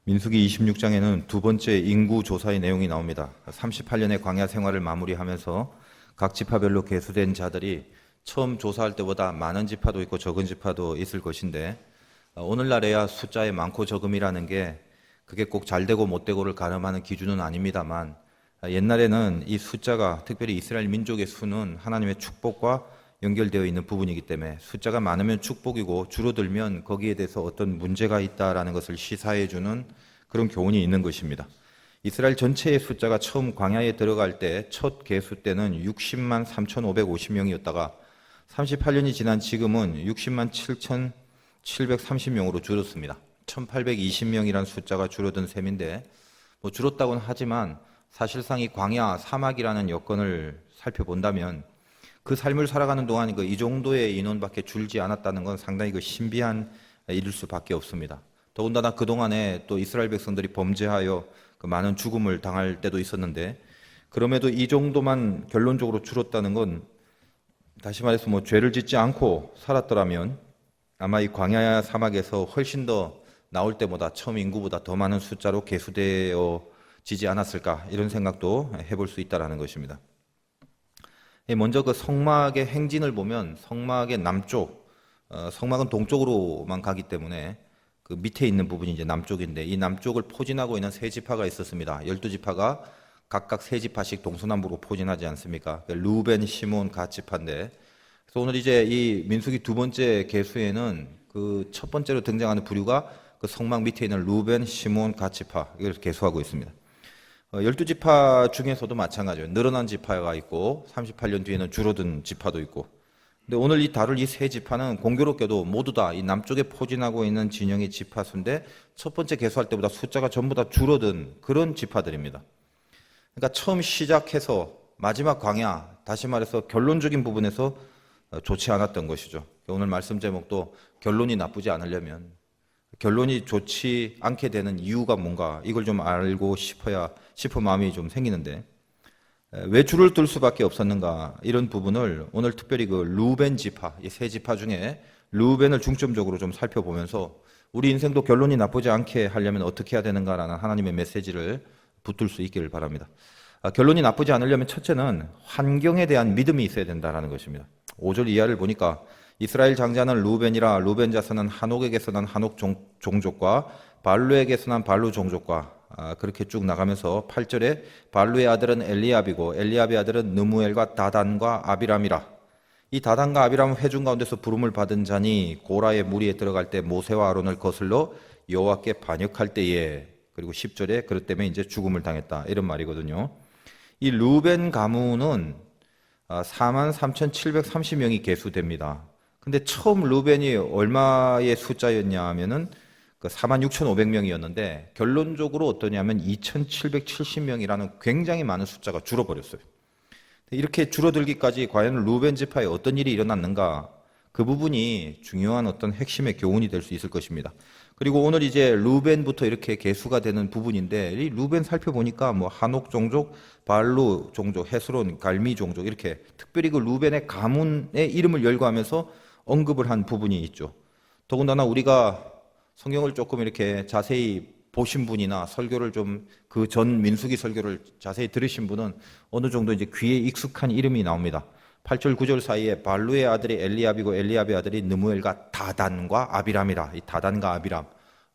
민수기 26장에는 두 번째 인구 조사의 내용이 나옵니다. 38년의 광야 생활을 마무리하면서 각 지파별로 계수된 자들이 처음 조사할 때보다 많은 지파도 있고 적은 지파도 있을 것인데, 오늘날에야 숫자의 많고 적음이라는 게 그게 꼭 잘되고 못되고를 가늠하는 기준은 아닙니다만, 옛날에는 이 숫자가, 특별히 이스라엘 민족의 수는 하나님의 축복과 연결되어 있는 부분이기 때문에 숫자가 많으면 축복이고 줄어들면 거기에 대해서 어떤 문제가 있다라는 것을 시사해 주는 그런 교훈이 있는 것입니다. 이스라엘 전체의 숫자가 처음 광야에 들어갈 때 첫 계수 때는 60만 3,550명이었다가 38년이 지난 지금은 60만 7,730명으로 줄었습니다. 1,820명이라는 숫자가 줄어든 셈인데, 줄었다고는 하지만 사실상 이 광야 사막이라는 여건을 살펴본다면 그 삶을 살아가는 동안 이 정도의 인원밖에 줄지 않았다는 건 상당히 신비한 일일 수밖에 없습니다. 더군다나 그동안에 또 이스라엘 백성들이 범죄하여 많은 죽음을 당할 때도 있었는데, 그럼에도 이 정도만 결론적으로 줄었다는 건, 다시 말해서 죄를 짓지 않고 살았더라면 아마 이 광야 사막에서 훨씬 더 나올 때보다 처음 인구보다 더 많은 숫자로 계수되어지지 않았을까, 이런 생각도 해볼 수 있다는 것입니다. 먼저 그 성막의 행진을 보면 성막의 남쪽, 성막은 동쪽으로만 가기 때문에 그 밑에 있는 부분이 이제 남쪽인데, 이 남쪽을 포진하고 있는 세 지파가 있었습니다. 12지파가 각각 세 지파씩 동서남북으로 포진하지 않습니까? 루벤, 시몬, 갓 지파인데, 그래서 오늘 이제 이 민수기 두 번째 계수에는 그 첫 번째로 등장하는 부류가 그 성막 밑에 있는 루벤, 시몬, 갓 지파, 이걸 계수하고 있습니다. 12지파 중에서도 마찬가지예요. 늘어난 지파가 있고 38년 뒤에는 줄어든 지파도 있고. 근데 오늘 이 다룰 이 세 지파는 공교롭게도 모두 다 이 남쪽에 포진하고 있는 진영의 지파 수인데, 첫 번째 계수할 때보다 숫자가 전부 다 줄어든 그런 지파들입니다. 그러니까 처음 시작해서 마지막 광야, 다시 말해서 결론적인 부분에서 좋지 않았던 것이죠. 오늘 말씀 제목도 결론이 나쁘지 않으려면, 결론이 좋지 않게 되는 이유가 뭔가, 이걸 좀 알고 싶은 마음이 좀 생기는데, 왜 줄을 들 수밖에 없었는가, 이런 부분을 오늘 특별히 그 루벤 지파, 이 세 지파 중에 루벤을 중점적으로 좀 살펴보면서 우리 인생도 결론이 나쁘지 않게 하려면 어떻게 해야 되는가라는 하나님의 메시지를 붙들 수 있기를 바랍니다. 결론이 나쁘지 않으려면 첫째는 환경에 대한 믿음이 있어야 된다는 것입니다. 5절 이하를 보니까 이스라엘 장자는 루벤이라, 루벤 자손은 한옥에게서 난 한옥 종족과 발루에게서 난 발루 종족과, 그렇게 쭉 나가면서 8절에 발루의 아들은 엘리압이고 엘리압의 아들은 느무엘과 다단과 아비람이라. 이 다단과 아비람은 회중 가운데서 부름을 받은 자니 고라의 무리에 들어갈 때 모세와 아론을 거슬러 여호와께 반역할 때에, 그리고 10절에 그것 때문에 이제 죽음을 당했다, 이런 말이거든요. 이 루벤 가문은 43,730명이 계수됩니다. 근데 처음 루벤이 얼마의 숫자였냐 하면은 46,500명이었는데 결론적으로 어떠냐면 2,770명이라는 굉장히 많은 숫자가 줄어버렸어요. 이렇게 줄어들기까지 과연 루벤 지파에 어떤 일이 일어났는가, 그 부분이 중요한 어떤 핵심의 교훈이 될 수 있을 것입니다. 그리고 오늘 이제 루벤부터 이렇게 계수가 되는 부분인데, 이 루벤 살펴보니까 한옥 종족, 발루 종족, 헤스론, 갈미 종족, 이렇게 특별히 그 루벤의 가문의 이름을 열거하면서 언급을 한 부분이 있죠. 더군다나 우리가 성경을 조금 이렇게 자세히 보신 분이나 설교를 좀 그 전 민수기 설교를 자세히 들으신 분은 어느 정도 이제 귀에 익숙한 이름이 나옵니다. 8절 9절 사이에 발루의 아들이 엘리압이고 엘리압의 아들이 느무엘과 다단과 아비람이라. 이 다단과 아비람,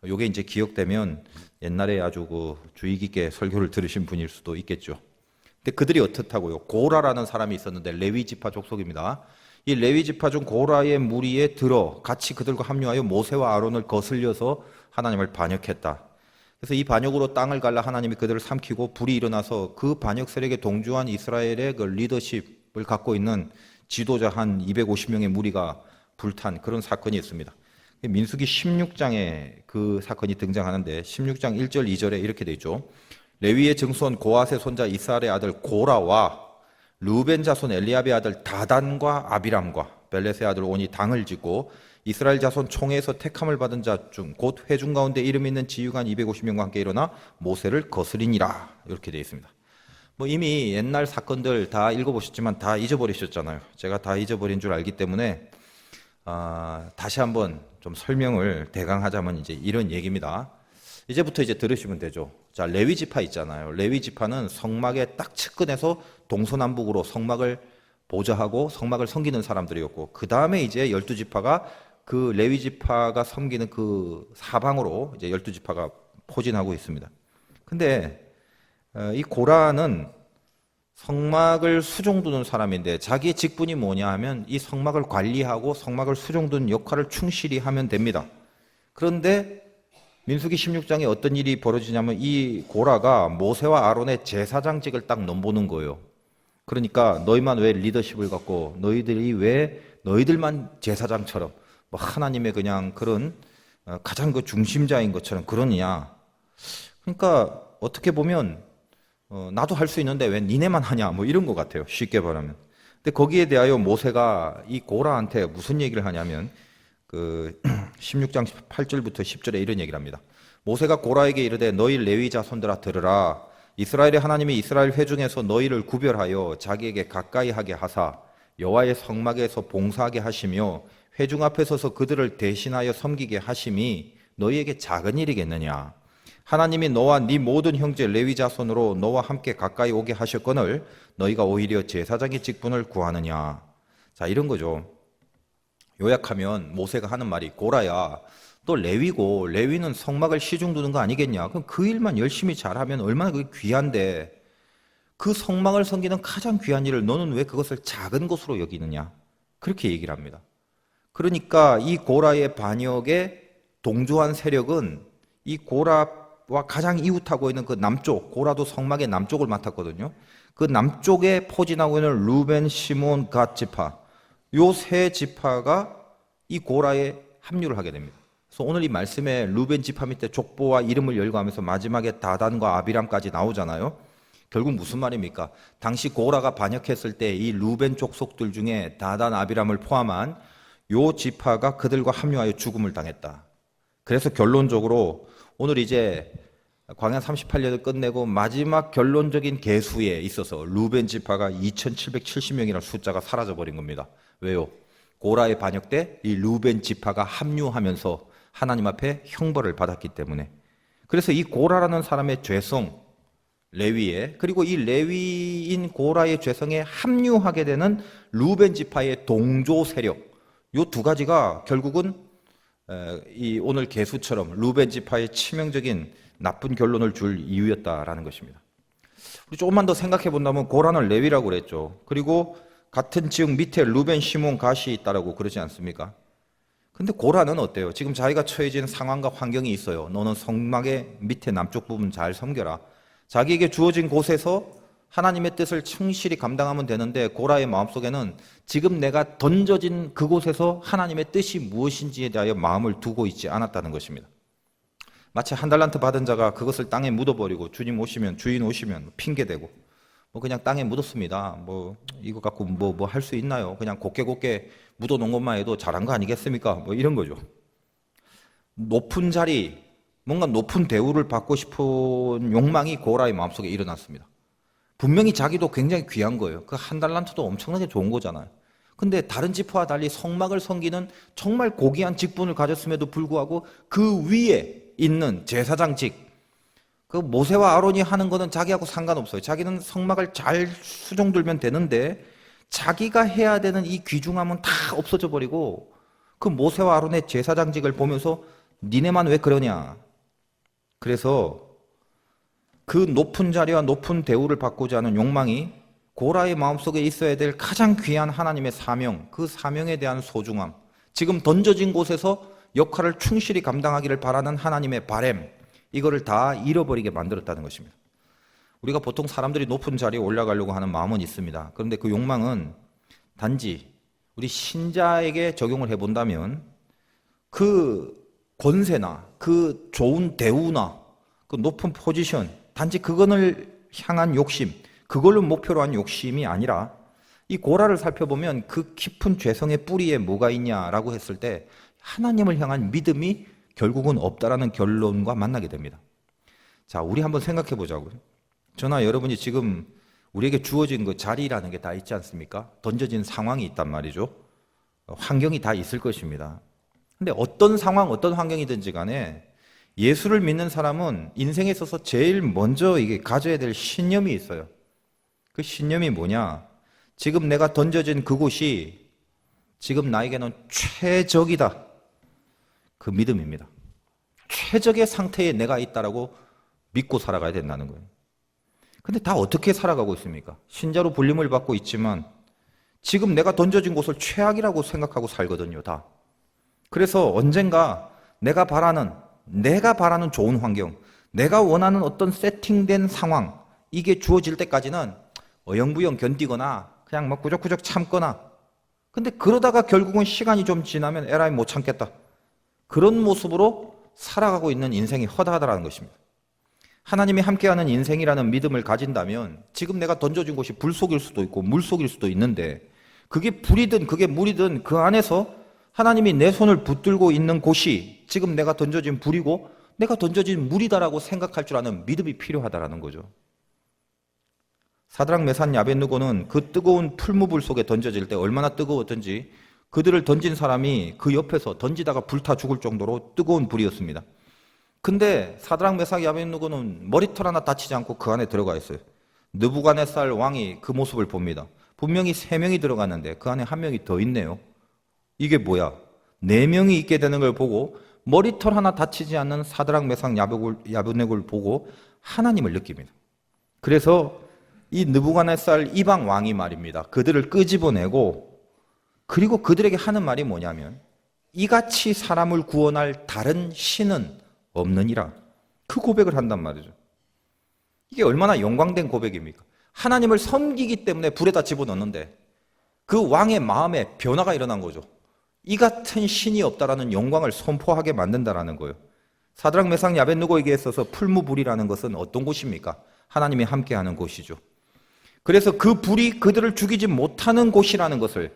요게 이제 기억되면 옛날에 아주 주의 깊게 설교를 들으신 분일 수도 있겠죠. 근데 그들이 어떻다고요? 고라라는 사람이 있었는데 레위 지파 족속입니다. 이 레위 지파 중 고라의 무리에 들어 같이 그들과 합류하여 모세와 아론을 거슬려서 하나님을 반역했다. 그래서 이 반역으로 땅을 갈라 하나님이 그들을 삼키고 불이 일어나서 그 반역 세력에 동조한 이스라엘의 그 리더십을 갖고 있는 지도자 한 250명의 무리가 불탄 그런 사건이 있습니다. 민수기 16장에 그 사건이 등장하는데 16장 1절 2절에 이렇게 돼 있죠. 레위의 증손 고앗의 손자 이스라엘의 아들 고라와 루벤 자손 엘리압의 아들 다단과 아비람과 벨렛의 아들 온이 당을 짓고 이스라엘 자손 총회에서 택함을 받은 자 중 곧 회중 가운데 이름 있는 지휘관 250명과 함께 일어나 모세를 거스리니라, 이렇게 되어 있습니다. 이미 옛날 사건들 다 읽어보셨지만 다 잊어버리셨잖아요. 제가 다 잊어버린 줄 알기 때문에 다시 한번 좀 설명을 대강 하자면 이제 이런 얘기입니다. 이제부터 이제 들으시면 되죠. 자, 레위 지파 있잖아요. 레위 지파는 성막에 딱 측근해서 동서남북으로 성막을 보좌하고 성막을 섬기는 사람들이었고, 그 다음에 이제 12지파가 그 레위 지파가 섬기는 그 사방으로 이제 12지파가 포진하고 있습니다. 근데 이 고라는 성막을 수종두는 사람인데 자기의 직분이 뭐냐 하면 이 성막을 관리하고 성막을 수종두는 역할을 충실히 하면 됩니다. 그런데 민수기 16장에 어떤 일이 벌어지냐면 이 고라가 모세와 아론의 제사장직을 딱 넘보는 거예요. 그러니까 너희만 왜 리더십을 갖고 너희들이 왜 너희들만 제사장처럼 뭐 하나님의 그냥 그런 가장 그 중심자인 것처럼 그러느냐. 그러니까 어떻게 보면 나도 할 수 있는데 왜 니네만 하냐 뭐 이런 것 같아요. 쉽게 말하면. 근데 거기에 대하여 모세가 이 고라한테 무슨 얘기를 하냐면 그 16장 8절부터 10절에 이런 얘기를 합니다. 모세가 고라에게 이르되 너희 레위 자손들아 들으라. 이스라엘의 하나님이 이스라엘 회중에서 너희를 구별하여 자기에게 가까이 하게 하사 여호와의 성막에서 봉사하게 하시며 회중 앞에 서서 그들을 대신하여 섬기게 하심이 너희에게 작은 일이겠느냐. 하나님이 너와 네 모든 형제 레위 자손으로 너와 함께 가까이 오게 하셨거늘 너희가 오히려 제사장의 직분을 구하느냐. 자, 이런 거죠. 요약하면 모세가 하는 말이 고라야 또 레위고 레위는 성막을 시중 두는 거 아니겠냐. 그럼 그 일만 열심히 잘하면 얼마나 그게 귀한데 그 성막을 섬기는 가장 귀한 일을 너는 왜 그것을 작은 것으로 여기느냐. 그렇게 얘기를 합니다. 그러니까 이 고라의 반역에 동조한 세력은 이 고라와 가장 이웃하고 있는 그 남쪽, 고라도 성막의 남쪽을 맡았거든요. 그 남쪽에 포진하고 있는 루벤, 시몬, 갓 지파, 요 세 지파가 이 고라에 합류를 하게 됩니다. 그래서 오늘 이 말씀에 루벤 지파 밑에 족보와 이름을 열거하면서 마지막에 다단과 아비람까지 나오잖아요. 결국 무슨 말입니까? 당시 고라가 반역했을 때 이 루벤 족속들 중에 다단, 아비람을 포함한 요 지파가 그들과 합류하여 죽음을 당했다. 그래서 결론적으로 오늘 이제 광야 38년을 끝내고 마지막 결론적인 계수에 있어서 루벤 지파가 2770명이라는 숫자가 사라져버린 겁니다. 왜요? 고라의 반역 때 이 루벤 지파가 합류하면서 하나님 앞에 형벌을 받았기 때문에. 그래서 이 고라라는 사람의 죄성, 레위에, 그리고 이 레위인 고라의 죄성에 합류하게 되는 루벤 지파의 동조 세력, 요 두 가지가 결국은 이 오늘 계수처럼 루벤 지파의 치명적인 나쁜 결론을 줄 이유였다라는 것입니다. 우리 조금만 더 생각해 본다면 고라는 레위라고 그랬죠. 그리고 같은 지역 밑에 루벤, 시몬, 갓이 있다라고 그러지 않습니까? 근데 고라는 어때요? 지금 자기가 처해진 상황과 환경이 있어요. 너는 성막의 밑에 남쪽 부분 잘 섬겨라. 자기에게 주어진 곳에서 하나님의 뜻을 충실히 감당하면 되는데 고라의 마음속에는 지금 내가 던져진 그곳에서 하나님의 뜻이 무엇인지에 대하여 마음을 두고 있지 않았다는 것입니다. 마치 한 달란트 받은 자가 그것을 땅에 묻어버리고 주님 오시면, 주인 오시면 핑계대고 뭐 그냥 땅에 묻었습니다. 뭐 이거 갖고 뭐 할 수 있나요? 그냥 곱게 묻어놓은 것만 해도 잘한 거 아니겠습니까? 뭐 이런 거죠. 높은 자리, 뭔가 높은 대우를 받고 싶은 욕망이 고라의 마음속에 일어났습니다. 분명히 자기도 굉장히 귀한 거예요. 그 한 달란트도 엄청나게 좋은 거잖아요. 근데 다른 지파와 달리 성막을 섬기는 정말 고귀한 직분을 가졌음에도 불구하고 그 위에 있는 제사장직, 그 모세와 아론이 하는 거는 자기하고 상관없어요. 자기는 성막을 잘 수종들면 되는데 자기가 해야 되는 이 귀중함은 다 없어져 버리고 그 모세와 아론의 제사장직을 보면서 니네만 왜 그러냐. 그래서 그 높은 자리와 높은 대우를 받고자 하는 욕망이 고라의 마음속에 있어야 될 가장 귀한 하나님의 사명, 그 사명에 대한 소중함, 지금 던져진 곳에서 역할을 충실히 감당하기를 바라는 하나님의 바램, 이거를 다 잃어버리게 만들었다는 것입니다. 우리가 보통 사람들이 높은 자리에 올라가려고 하는 마음은 있습니다. 그런데 그 욕망은 단지 우리 신자에게 적용을 해본다면 그 권세나 그 좋은 대우나 그 높은 포지션, 단지 그거를 향한 욕심, 그걸로 목표로 한 욕심이 아니라 이 고라를 살펴보면 그 깊은 죄성의 뿌리에 뭐가 있냐라고 했을 때 하나님을 향한 믿음이 결국은 없다라는 결론과 만나게 됩니다. 자, 우리 한번 생각해 보자고요. 저나 여러분이 지금 우리에게 주어진 그 자리라는 게 다 있지 않습니까? 던져진 상황이 있단 말이죠. 환경이 다 있을 것입니다. 근데 어떤 상황, 어떤 환경이든지 간에 예수를 믿는 사람은 인생에 있어서 제일 먼저 이게 가져야 될 신념이 있어요. 그 신념이 뭐냐? 지금 내가 던져진 그곳이 지금 나에게는 최적이다. 그 믿음입니다. 최적의 상태에 내가 있다라고 믿고 살아가야 된다는 거예요. 근데 다 어떻게 살아가고 있습니까? 신자로 불림을 받고 있지만 지금 내가 던져진 곳을 최악이라고 생각하고 살거든요, 다. 그래서 언젠가 내가 바라는 좋은 환경, 내가 원하는 어떤 세팅된 상황, 이게 주어질 때까지는 어영부영 견디거나 그냥 막 구적구적 참거나, 근데 그러다가 결국은 시간이 좀 지나면 에라이 못 참겠다. 그런 모습으로 살아가고 있는 인생이 허다하다라는 것입니다. 하나님이 함께하는 인생이라는 믿음을 가진다면 지금 내가 던져진 곳이 불 속일 수도 있고 물 속일 수도 있는데, 그게 불이든 그게 물이든 그 안에서 하나님이 내 손을 붙들고 있는 곳이 지금 내가 던져진 불이고 내가 던져진 물이다라고 생각할 줄 아는 믿음이 필요하다라는 거죠. 사드락 메삭 아벳느고는 그 뜨거운 풀무불 속에 던져질 때 얼마나 뜨거웠던지 그들을 던진 사람이 그 옆에서 던지다가 불타 죽을 정도로 뜨거운 불이었습니다. 근데 사드락 메삭 아벳느고는 머리털 하나 다치지 않고 그 안에 들어가 있어요. 느부갓네살 왕이 그 모습을 봅니다. 분명히 3명이 들어갔는데 그 안에 1명이 더 있네요. 이게 뭐야? 4명이 있게 되는 걸 보고 머리털 하나 다치지 않는 사드락 메삭 아벳느고를 보고 하나님을 느낍니다. 그래서 이 느부갓네살 이방 왕이 말입니다. 그들을 끄집어내고 그리고 그들에게 하는 말이 뭐냐면 이같이 사람을 구원할 다른 신은 없느니라. 그 고백을 한단 말이죠. 이게 얼마나 영광된 고백입니까? 하나님을 섬기기 때문에 불에다 집어넣는데 그 왕의 마음에 변화가 일어난 거죠. 이 같은 신이 없다라는 영광을 선포하게 만든다라는 거예요. 사드락 메삭 아벳느고에게 있어서 풀무불이라는 것은 어떤 곳입니까? 하나님이 함께하는 곳이죠. 그래서 그 불이 그들을 죽이지 못하는 곳이라는 것을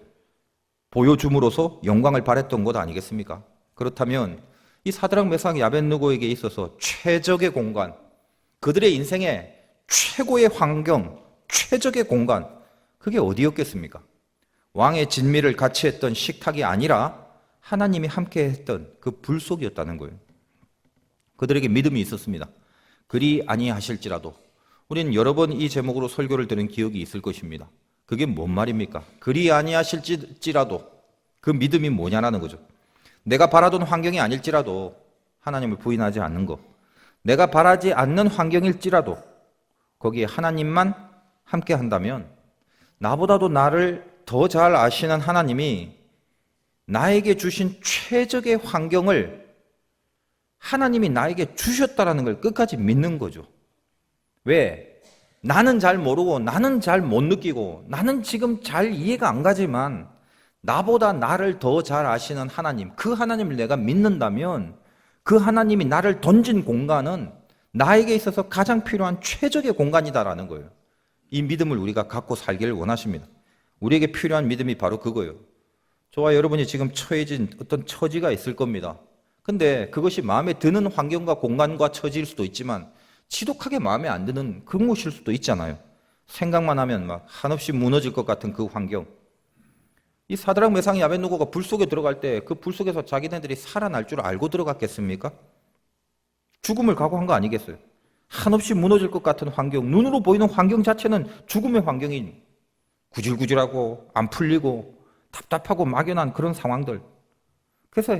보여줌으로써 영광을 발했던 것 아니겠습니까? 그렇다면 이 사드락 메삭 아벳느고에게 있어서 최적의 공간, 그들의 인생의 최고의 환경, 최적의 공간, 그게 어디였겠습니까? 왕의 진미를 같이 했던 식탁이 아니라 하나님이 함께 했던 그 불 속이었다는 거예요. 그들에게 믿음이 있었습니다. 그리 아니하실지라도. 우리는 여러 번 이 제목으로 설교를 들은 기억이 있을 것입니다. 그게 뭔 말입니까? 그리 아니하실지라도 그 믿음이 뭐냐라는 거죠. 내가 바라던 환경이 아닐지라도 하나님을 부인하지 않는 것, 내가 바라지 않는 환경일지라도 거기에 하나님만 함께 한다면 나보다도 나를 더 잘 아시는 하나님이 나에게 주신 최적의 환경을 하나님이 나에게 주셨다라는 걸 끝까지 믿는 거죠. 왜? 나는 잘 모르고 나는 잘 못 느끼고 나는 지금 잘 이해가 안 가지만 나보다 나를 더 잘 아시는 하나님, 그 하나님을 내가 믿는다면 그 하나님이 나를 던진 공간은 나에게 있어서 가장 필요한 최적의 공간이다라는 거예요. 이 믿음을 우리가 갖고 살기를 원하십니다. 우리에게 필요한 믿음이 바로 그거예요. 저와 여러분이 지금 처해진 어떤 처지가 있을 겁니다. 근데 그것이 마음에 드는 환경과 공간과 처지일 수도 있지만 지독하게 마음에 안 드는 그런 곳일 수도 있잖아요. 생각만 하면 막 한없이 무너질 것 같은 그 환경. 이 사드락 메삭 아벳느고가 불 속에 들어갈 때 그 불 속에서 자기네들이 살아날 줄 알고 들어갔겠습니까? 죽음을 각오한 거 아니겠어요? 한없이 무너질 것 같은 환경, 눈으로 보이는 환경 자체는 죽음의 환경인, 구질구질하고 안 풀리고 답답하고 막연한 그런 상황들. 그래서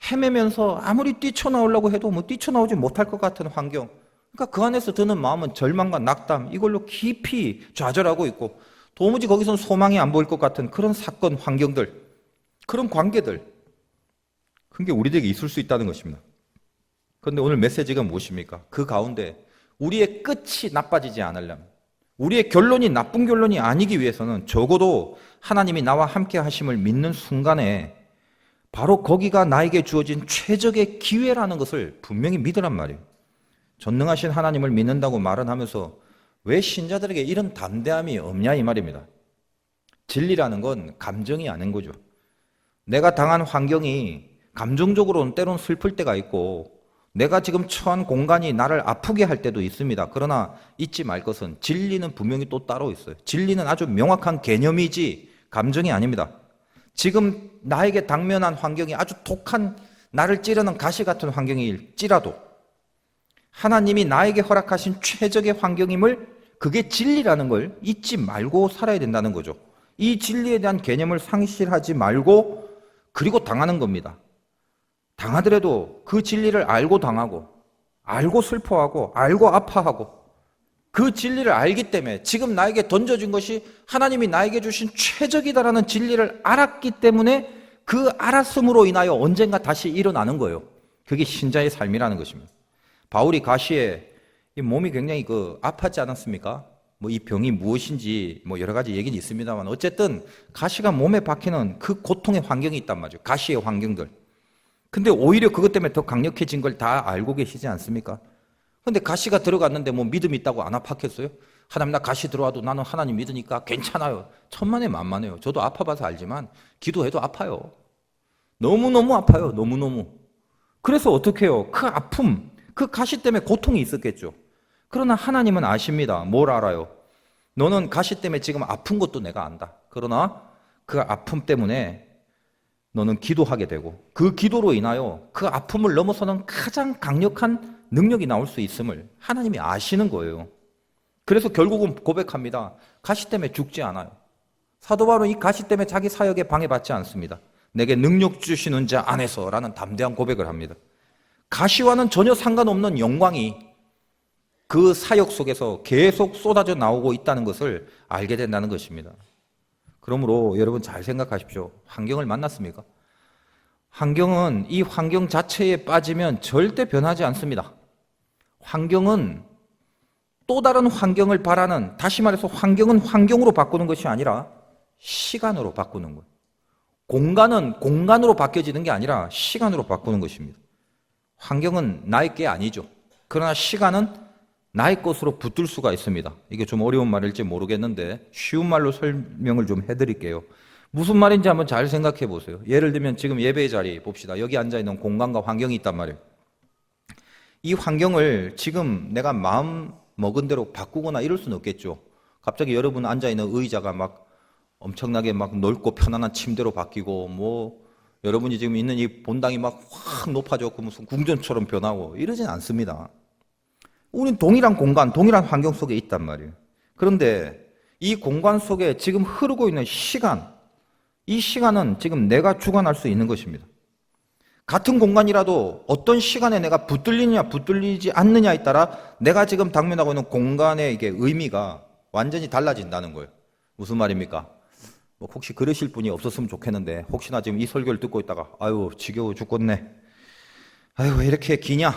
헤매면서 아무리 뛰쳐나오려고 해도 뭐 뛰쳐나오지 못할 것 같은 환경. 그러니까 그 안에서 드는 마음은 절망과 낙담, 이걸로 깊이 좌절하고 있고 도무지 거기선 소망이 안 보일 것 같은 그런 사건, 환경들, 그런 관계들, 그게 우리에게 있을 수 있다는 것입니다. 그런데 오늘 메시지가 무엇입니까? 그 가운데 우리의 끝이 나빠지지 않으려면, 우리의 결론이 나쁜 결론이 아니기 위해서는 적어도 하나님이 나와 함께 하심을 믿는 순간에 바로 거기가 나에게 주어진 최적의 기회라는 것을 분명히 믿으란 말이에요. 전능하신 하나님을 믿는다고 말은 하면서 왜 신자들에게 이런 담대함이 없냐 이 말입니다. 진리라는 건 감정이 아닌 거죠. 내가 당한 환경이 감정적으로는 때론 슬플 때가 있고 내가 지금 처한 공간이 나를 아프게 할 때도 있습니다. 그러나 잊지 말 것은 진리는 분명히 또 따로 있어요. 진리는 아주 명확한 개념이지 감정이 아닙니다. 지금 나에게 당면한 환경이 아주 독한 나를 찌르는 가시 같은 환경일지라도 하나님이 나에게 허락하신 최적의 환경임을, 그게 진리라는 걸 잊지 말고 살아야 된다는 거죠. 이 진리에 대한 개념을 상실하지 말고, 그리고 당하는 겁니다. 당하더라도 그 진리를 알고 당하고, 알고 슬퍼하고, 알고 아파하고, 그 진리를 알기 때문에 지금 나에게 던져진 것이 하나님이 나에게 주신 최적이다라는 진리를 알았기 때문에 그 알았음으로 인하여 언젠가 다시 일어나는 거예요. 그게 신자의 삶이라는 것입니다. 바울이 가시에 이 몸이 굉장히 아팠지 않았습니까? 뭐 이 병이 무엇인지 뭐 여러 가지 얘기는 있습니다만, 어쨌든 가시가 몸에 박히는 그 고통의 환경이 있단 말이죠. 가시의 환경들. 근데 오히려 그것 때문에 더 강력해진 걸 다 알고 계시지 않습니까? 근데 가시가 들어갔는데 뭐 믿음이 있다고 안 아팠겠어요? 하나님, 나 가시 들어와도 나는 하나님 믿으니까 괜찮아요. 천만에 만만해요. 저도 아파봐서 알지만 기도해도 아파요. 너무너무 아파요. 너무너무. 그래서 어떻게 해요? 그 아픔, 그 가시 때문에 고통이 있었겠죠. 그러나 하나님은 아십니다. 뭘 알아요? 너는 가시 때문에 지금 아픈 것도 내가 안다. 그러나 그 아픔 때문에 너는 기도하게 되고, 그 기도로 인하여 그 아픔을 넘어서는 가장 강력한 능력이 나올 수 있음을 하나님이 아시는 거예요. 그래서 결국은 고백합니다. 가시 때문에 죽지 않아요. 사도 바울은 이 가시 때문에 자기 사역에 방해받지 않습니다. 내게 능력 주시는 자 안에서라는 담대한 고백을 합니다. 가시와는 전혀 상관없는 영광이 그 사역 속에서 계속 쏟아져 나오고 있다는 것을 알게 된다는 것입니다. 그러므로 여러분 잘 생각하십시오. 환경을 만났습니까? 환경은, 이 환경 자체에 빠지면 절대 변하지 않습니다. 환경은 또 다른 환경을 바라는, 다시 말해서 환경은 환경으로 바꾸는 것이 아니라 시간으로 바꾸는 거예요. 공간은 공간으로 바뀌어지는 게 아니라 시간으로 바꾸는 것입니다. 환경은 나의 게 아니죠. 그러나 시간은 나의 것으로 붙들 수가 있습니다. 이게 좀 어려운 말일지 모르겠는데 쉬운 말로 설명을 좀 해드릴게요. 무슨 말인지 한번 잘 생각해 보세요. 예를 들면 지금 예배의 자리 봅시다. 여기 앉아있는 공간과 환경이 있단 말이에요. 이 환경을 지금 내가 마음 먹은 대로 바꾸거나 이럴 수는 없겠죠. 갑자기 여러분 앉아있는 의자가 막 엄청나게 막 넓고 편안한 침대로 바뀌고, 뭐 여러분이 지금 있는 이 본당이 막 확 높아졌고 무슨 궁전처럼 변하고 이러진 않습니다. 우리는 동일한 공간, 동일한 환경 속에 있단 말이에요. 그런데 이 공간 속에 지금 흐르고 있는 시간, 이 시간은 지금 내가 주관할 수 있는 것입니다. 같은 공간이라도 어떤 시간에 내가 붙들리느냐 붙들리지 않느냐에 따라 내가 지금 당면하고 있는 공간의 이게 의미가 완전히 달라진다는 거예요. 무슨 말입니까? 뭐 혹시 그러실 분이 없었으면 좋겠는데, 혹시나 지금 이 설교를 듣고 있다가 아유 지겨워 죽겠네, 아유 왜 이렇게 기냐,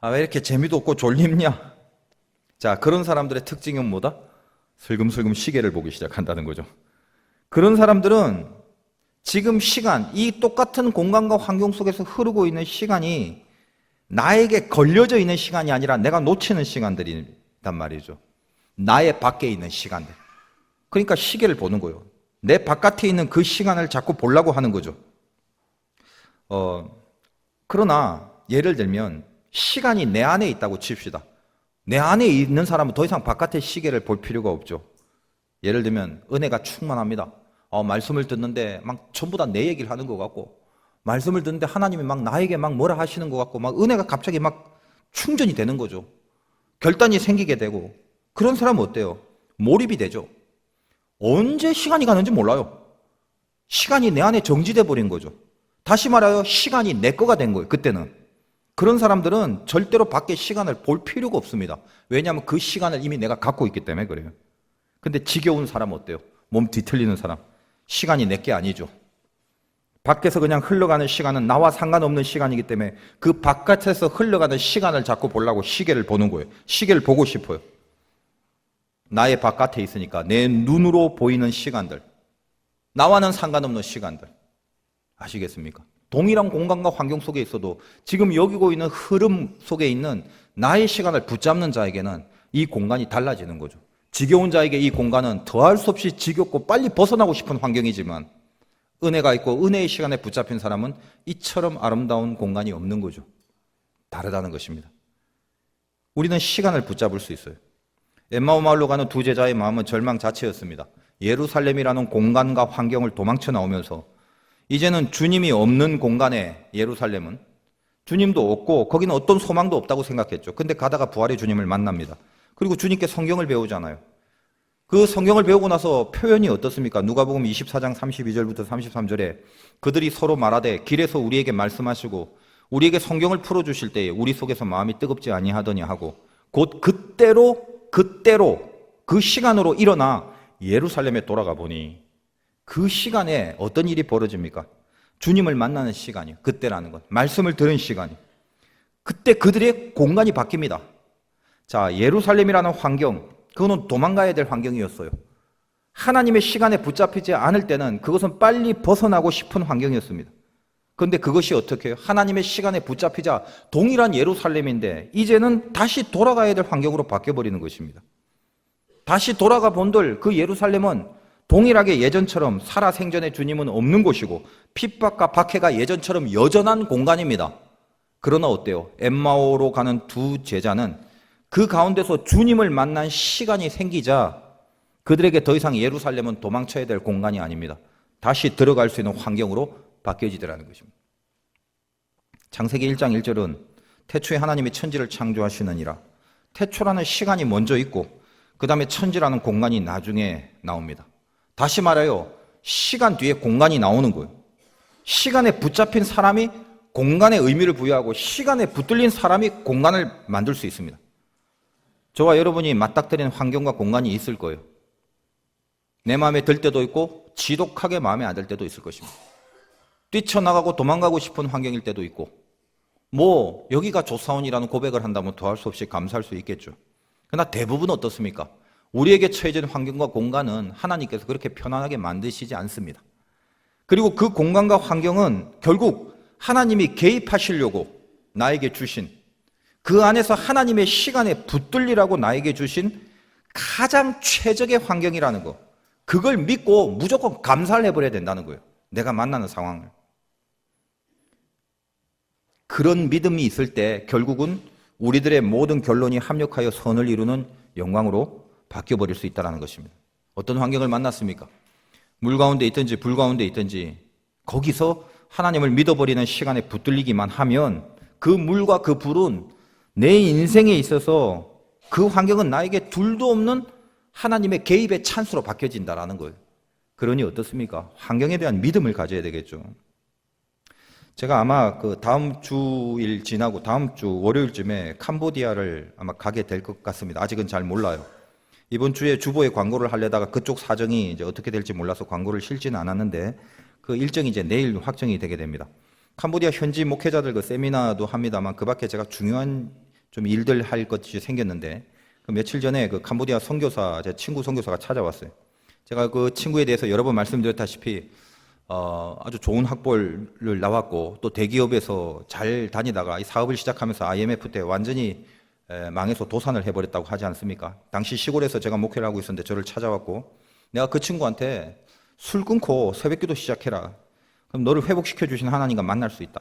왜 이렇게 재미도 없고 졸립냐. 자, 그런 사람들의 특징은 뭐다? 슬금슬금 시계를 보기 시작한다는 거죠. 그런 사람들은 지금 시간, 이 똑같은 공간과 환경 속에서 흐르고 있는 시간이 나에게 걸려져 있는 시간이 아니라 내가 놓치는 시간들이란 말이죠. 나의 밖에 있는 시간들. 그러니까 시계를 보는 거예요. 내 바깥에 있는 그 시간을 자꾸 보려고 하는 거죠. 그러나 예를 들면 시간이 내 안에 있다고 칩시다. 내 안에 있는 사람은 더 이상 바깥의 시계를 볼 필요가 없죠. 예를 들면 은혜가 충만합니다. 말씀을 듣는데 막 전부 다 내 얘기를 하는 것 같고, 말씀을 듣는데 하나님이 막 나에게 막 뭐라 하시는 것 같고, 막 은혜가 갑자기 막 충전이 되는 거죠. 결단이 생기게 되고, 그런 사람은 어때요? 몰입이 되죠. 언제 시간이 가는지 몰라요. 시간이 내 안에 정지돼 버린 거죠. 다시 말하여 시간이 내 거가 된 거예요. 그때는. 그런 사람들은 절대로 밖에 시간을 볼 필요가 없습니다. 왜냐하면 그 시간을 이미 내가 갖고 있기 때문에 그래요. 근데 지겨운 사람은 어때요? 몸 뒤틀리는 사람. 시간이 내 게 아니죠. 밖에서 그냥 흘러가는 시간은 나와 상관없는 시간이기 때문에 그 바깥에서 흘러가는 시간을 자꾸 보려고 시계를 보는 거예요. 시계를 보고 싶어요. 나의 바깥에 있으니까 내 눈으로 보이는 시간들, 나와는 상관없는 시간들. 아시겠습니까? 동일한 공간과 환경 속에 있어도 지금 여기고 있는 흐름 속에 있는 나의 시간을 붙잡는 자에게는 이 공간이 달라지는 거죠. 지겨운 자에게 이 공간은 더할 수 없이 지겹고 빨리 벗어나고 싶은 환경이지만, 은혜가 있고 은혜의 시간에 붙잡힌 사람은 이처럼 아름다운 공간이 없는 거죠. 다르다는 것입니다. 우리는 시간을 붙잡을 수 있어요. 엠마오 마을로 가는 두 제자의 마음은 절망 자체였습니다. 예루살렘이라는 공간과 환경을 도망쳐 나오면서 이제는 주님이 없는 공간에, 예루살렘은 주님도 없고 거기는 어떤 소망도 없다고 생각했죠. 근데 가다가 부활의 주님을 만납니다. 그리고 주님께 성경을 배우잖아요. 그 성경을 배우고 나서 표현이 어떻습니까? 누가복음 24장 32절부터 33절에 그들이 서로 말하되 길에서 우리에게 말씀하시고 우리에게 성경을 풀어주실 때에 우리 속에서 마음이 뜨겁지 아니하더냐 하고 곧 그때로 그 시간으로 일어나 예루살렘에 돌아가 보니 그 시간에 어떤 일이 벌어집니까? 주님을 만나는 시간이요. 그때라는 것. 말씀을 들은 시간이요. 그때 그들의 공간이 바뀝니다. 자, 예루살렘이라는 환경, 그거는 도망가야 될 환경이었어요. 하나님의 시간에 붙잡히지 않을 때는 그것은 빨리 벗어나고 싶은 환경이었습니다. 그런데 그것이 어떻게 해요? 하나님의 시간에 붙잡히자 동일한 예루살렘인데 이제는 다시 돌아가야 될 환경으로 바뀌어버리는 것입니다. 다시 돌아가 본들 그 예루살렘은 동일하게 예전처럼 살아생전의 주님은 없는 곳이고 핍박과 박해가 예전처럼 여전한 공간입니다. 그러나 어때요? 엠마오로 가는 두 제자는 그 가운데서 주님을 만난 시간이 생기자 그들에게 더 이상 예루살렘은 도망쳐야 될 공간이 아닙니다. 다시 들어갈 수 있는 환경으로 바뀌어지더라는 것입니다. 창세기 1장 1절은 태초에 하나님이 천지를 창조하시느니라. 태초라는 시간이 먼저 있고 그 다음에 천지라는 공간이 나중에 나옵니다. 다시 말해요. 시간 뒤에 공간이 나오는 거예요. 시간에 붙잡힌 사람이 공간에 의미를 부여하고 시간에 붙들린 사람이 공간을 만들 수 있습니다. 저와 여러분이 맞닥뜨리는 환경과 공간이 있을 거예요. 내 마음에 들 때도 있고 지독하게 마음에 안 들 때도 있을 것입니다. 뛰쳐나가고 도망가고 싶은 환경일 때도 있고 여기가 조사원이라는 고백을 한다면 더할 수 없이 감사할 수 있겠죠. 그러나 대부분 어떻습니까? 우리에게 처해진 환경과 공간은 하나님께서 그렇게 편안하게 만드시지 않습니다. 그리고 그 공간과 환경은 결국 하나님이 개입하시려고 나에게 주신 그 안에서 하나님의 시간에 붙들리라고 나에게 주신 가장 최적의 환경이라는 거, 그걸 믿고 무조건 감사를 해버려야 된다는 거예요. 내가 만나는 상황을. 그런 믿음이 있을 때 결국은 우리들의 모든 결론이 합력하여 선을 이루는 영광으로 바뀌어버릴 수 있다는 것입니다. 어떤 환경을 만났습니까? 물 가운데 있든지 불 가운데 있든지 거기서 하나님을 믿어버리는 시간에 붙들리기만 하면 그 물과 그 불은 내 인생에 있어서 그 환경은 나에게 둘도 없는 하나님의 개입의 찬스로 바뀌어진다는 거예요. 그러니 어떻습니까? 환경에 대한 믿음을 가져야 되겠죠. 제가 아마 그 다음 주일 지나고 다음 주 월요일쯤에 캄보디아를 아마 가게 될 것 같습니다. 아직은 잘 몰라요. 이번 주에 주보에 광고를 하려다가 그쪽 사정이 이제 어떻게 될지 몰라서 광고를 실지는 않았는데 그 일정이 이제 내일 확정이 되게 됩니다. 캄보디아 현지 목회자들 그 세미나도 합니다만 그 밖에 제가 중요한 좀 일들 할 것이 생겼는데 그 며칠 전에 그 캄보디아 선교사, 제 친구 선교사가 찾아왔어요. 제가 그 친구에 대해서 여러 번 말씀드렸다시피 아주 좋은 학벌을 나왔고 또 대기업에서 잘 다니다가 이 사업을 시작하면서 IMF 때 완전히 망해서 도산을 해버렸다고 하지 않습니까? 당시 시골에서 제가 목회를 하고 있었는데 저를 찾아왔고 내가 그 친구한테 술 끊고 새벽기도 시작해라. 그럼 너를 회복시켜 주신 하나님과 만날 수 있다.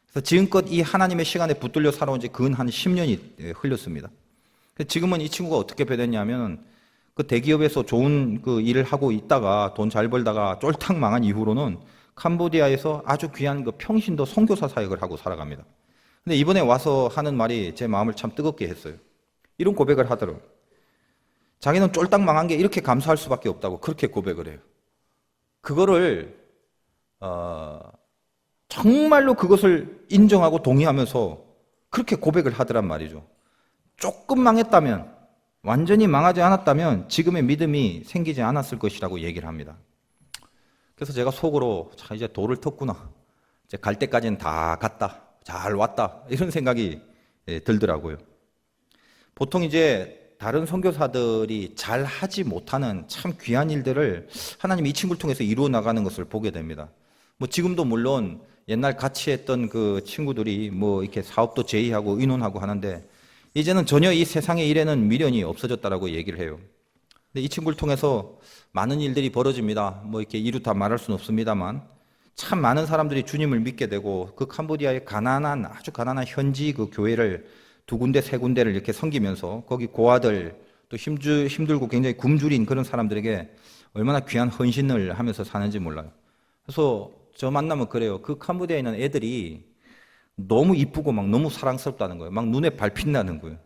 그래서 지금껏 이 하나님의 시간에 붙들려 살아온 지 근 한 10년이 흘렸습니다. 지금은 이 친구가 어떻게 변했냐면 그 대기업에서 좋은 그 일을 하고 있다가 돈 잘 벌다가 쫄딱 망한 이후로는 캄보디아에서 아주 귀한 그 평신도 선교사 사역을 하고 살아갑니다. 근데 이번에 와서 하는 말이 제 마음을 참 뜨겁게 했어요. 이런 고백을 하더라고요. 자기는 쫄딱 망한 게 이렇게 감사할 수밖에 없다고 그렇게 고백을 해요. 그거를 정말로 그것을 인정하고 동의하면서 그렇게 고백을 하더란 말이죠. 조금 망했다면, 완전히 망하지 않았다면 지금의 믿음이 생기지 않았을 것이라고 얘기를 합니다. 그래서 제가 속으로 자, 이제 도를 텄구나. 이제 갈 때까지는 다 갔다. 잘 왔다. 이런 생각이 들더라고요. 보통 이제 다른 선교사들이 잘 하지 못하는 참 귀한 일들을 하나님이 이 친구를 통해서 이루어 나가는 것을 보게 됩니다. 지금도 물론 옛날 같이 했던 그 친구들이 이렇게 사업도 제의하고 의논하고 하는데 이제는 전혀 이 세상의 일에는 미련이 없어졌다라고 얘기를 해요. 근데 이 친구를 통해서 많은 일들이 벌어집니다. 이렇게 이루 다 말할 수는 없습니다만 참 많은 사람들이 주님을 믿게 되고 그 캄보디아의 아주 가난한 현지 그 교회를 두 군데, 세 군데를 이렇게 섬기면서 거기 고아들 또 힘들고 굉장히 굶주린 그런 사람들에게 얼마나 귀한 헌신을 하면서 사는지 몰라요. 그래서 저 만나면 그래요. 그 캄보디아에 있는 애들이 너무 이쁘고 막 너무 사랑스럽다는 거예요. 막 눈에 밟힌다는 거예요.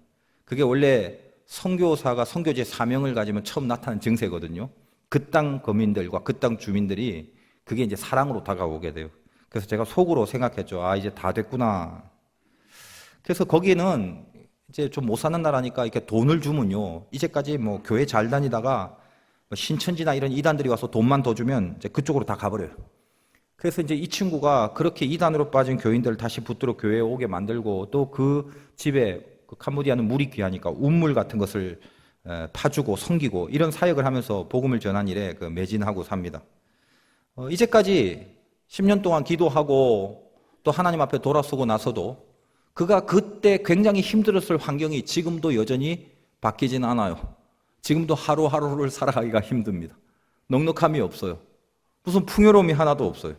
그게 원래 선교사가 선교지의 사명을 가지면 처음 나타나는 증세거든요. 그 땅 거민들과 그 땅 주민들이 그게 이제 사랑으로 다가오게 돼요. 그래서 제가 속으로 생각했죠. 아, 이제 다 됐구나. 그래서 거기는 이제 좀 못 사는 나라니까 이렇게 돈을 주면요. 이제까지 뭐 교회 잘 다니다가 뭐 신천지나 이런 이단들이 와서 돈만 더 주면 이제 그쪽으로 다 가버려요. 그래서 이제 이 친구가 그렇게 이단으로 빠진 교인들을 다시 붙들어 교회에 오게 만들고 또 그 집에 그 캄보디아는 물이 귀하니까 운물 같은 것을 파주고 섬기고 이런 사역을 하면서 복음을 전한 일에 그 매진하고 삽니다. 이제까지 10년 동안 기도하고 또 하나님 앞에 돌아서고 나서도 그가 그때 굉장히 힘들었을 환경이 지금도 여전히 바뀌진 않아요. 지금도 하루하루를 살아가기가 힘듭니다. 넉넉함이 없어요. 무슨 풍요로움이 하나도 없어요.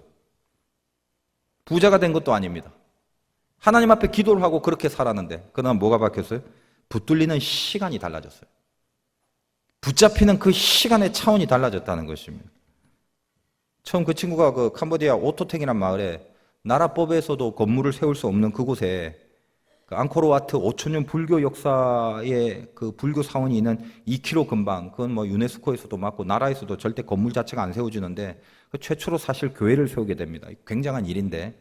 부자가 된 것도 아닙니다. 하나님 앞에 기도를 하고 그렇게 살았는데 그다음 뭐가 바뀌었어요? 붙들리는 시간이 달라졌어요. 붙잡히는 그 시간의 차원이 달라졌다는 것입니다. 처음 그 친구가 그 캄보디아 오토탱이라는 마을에 나라법에서도 건물을 세울 수 없는 그곳에 그 앙코르와트 5천년 불교 역사의 그 불교 사원이 있는 2km 근방, 그건 뭐 유네스코에서도 맞고 나라에서도 절대 건물 자체가 안 세워지는데 그 최초로 사실 교회를 세우게 됩니다. 굉장한 일인데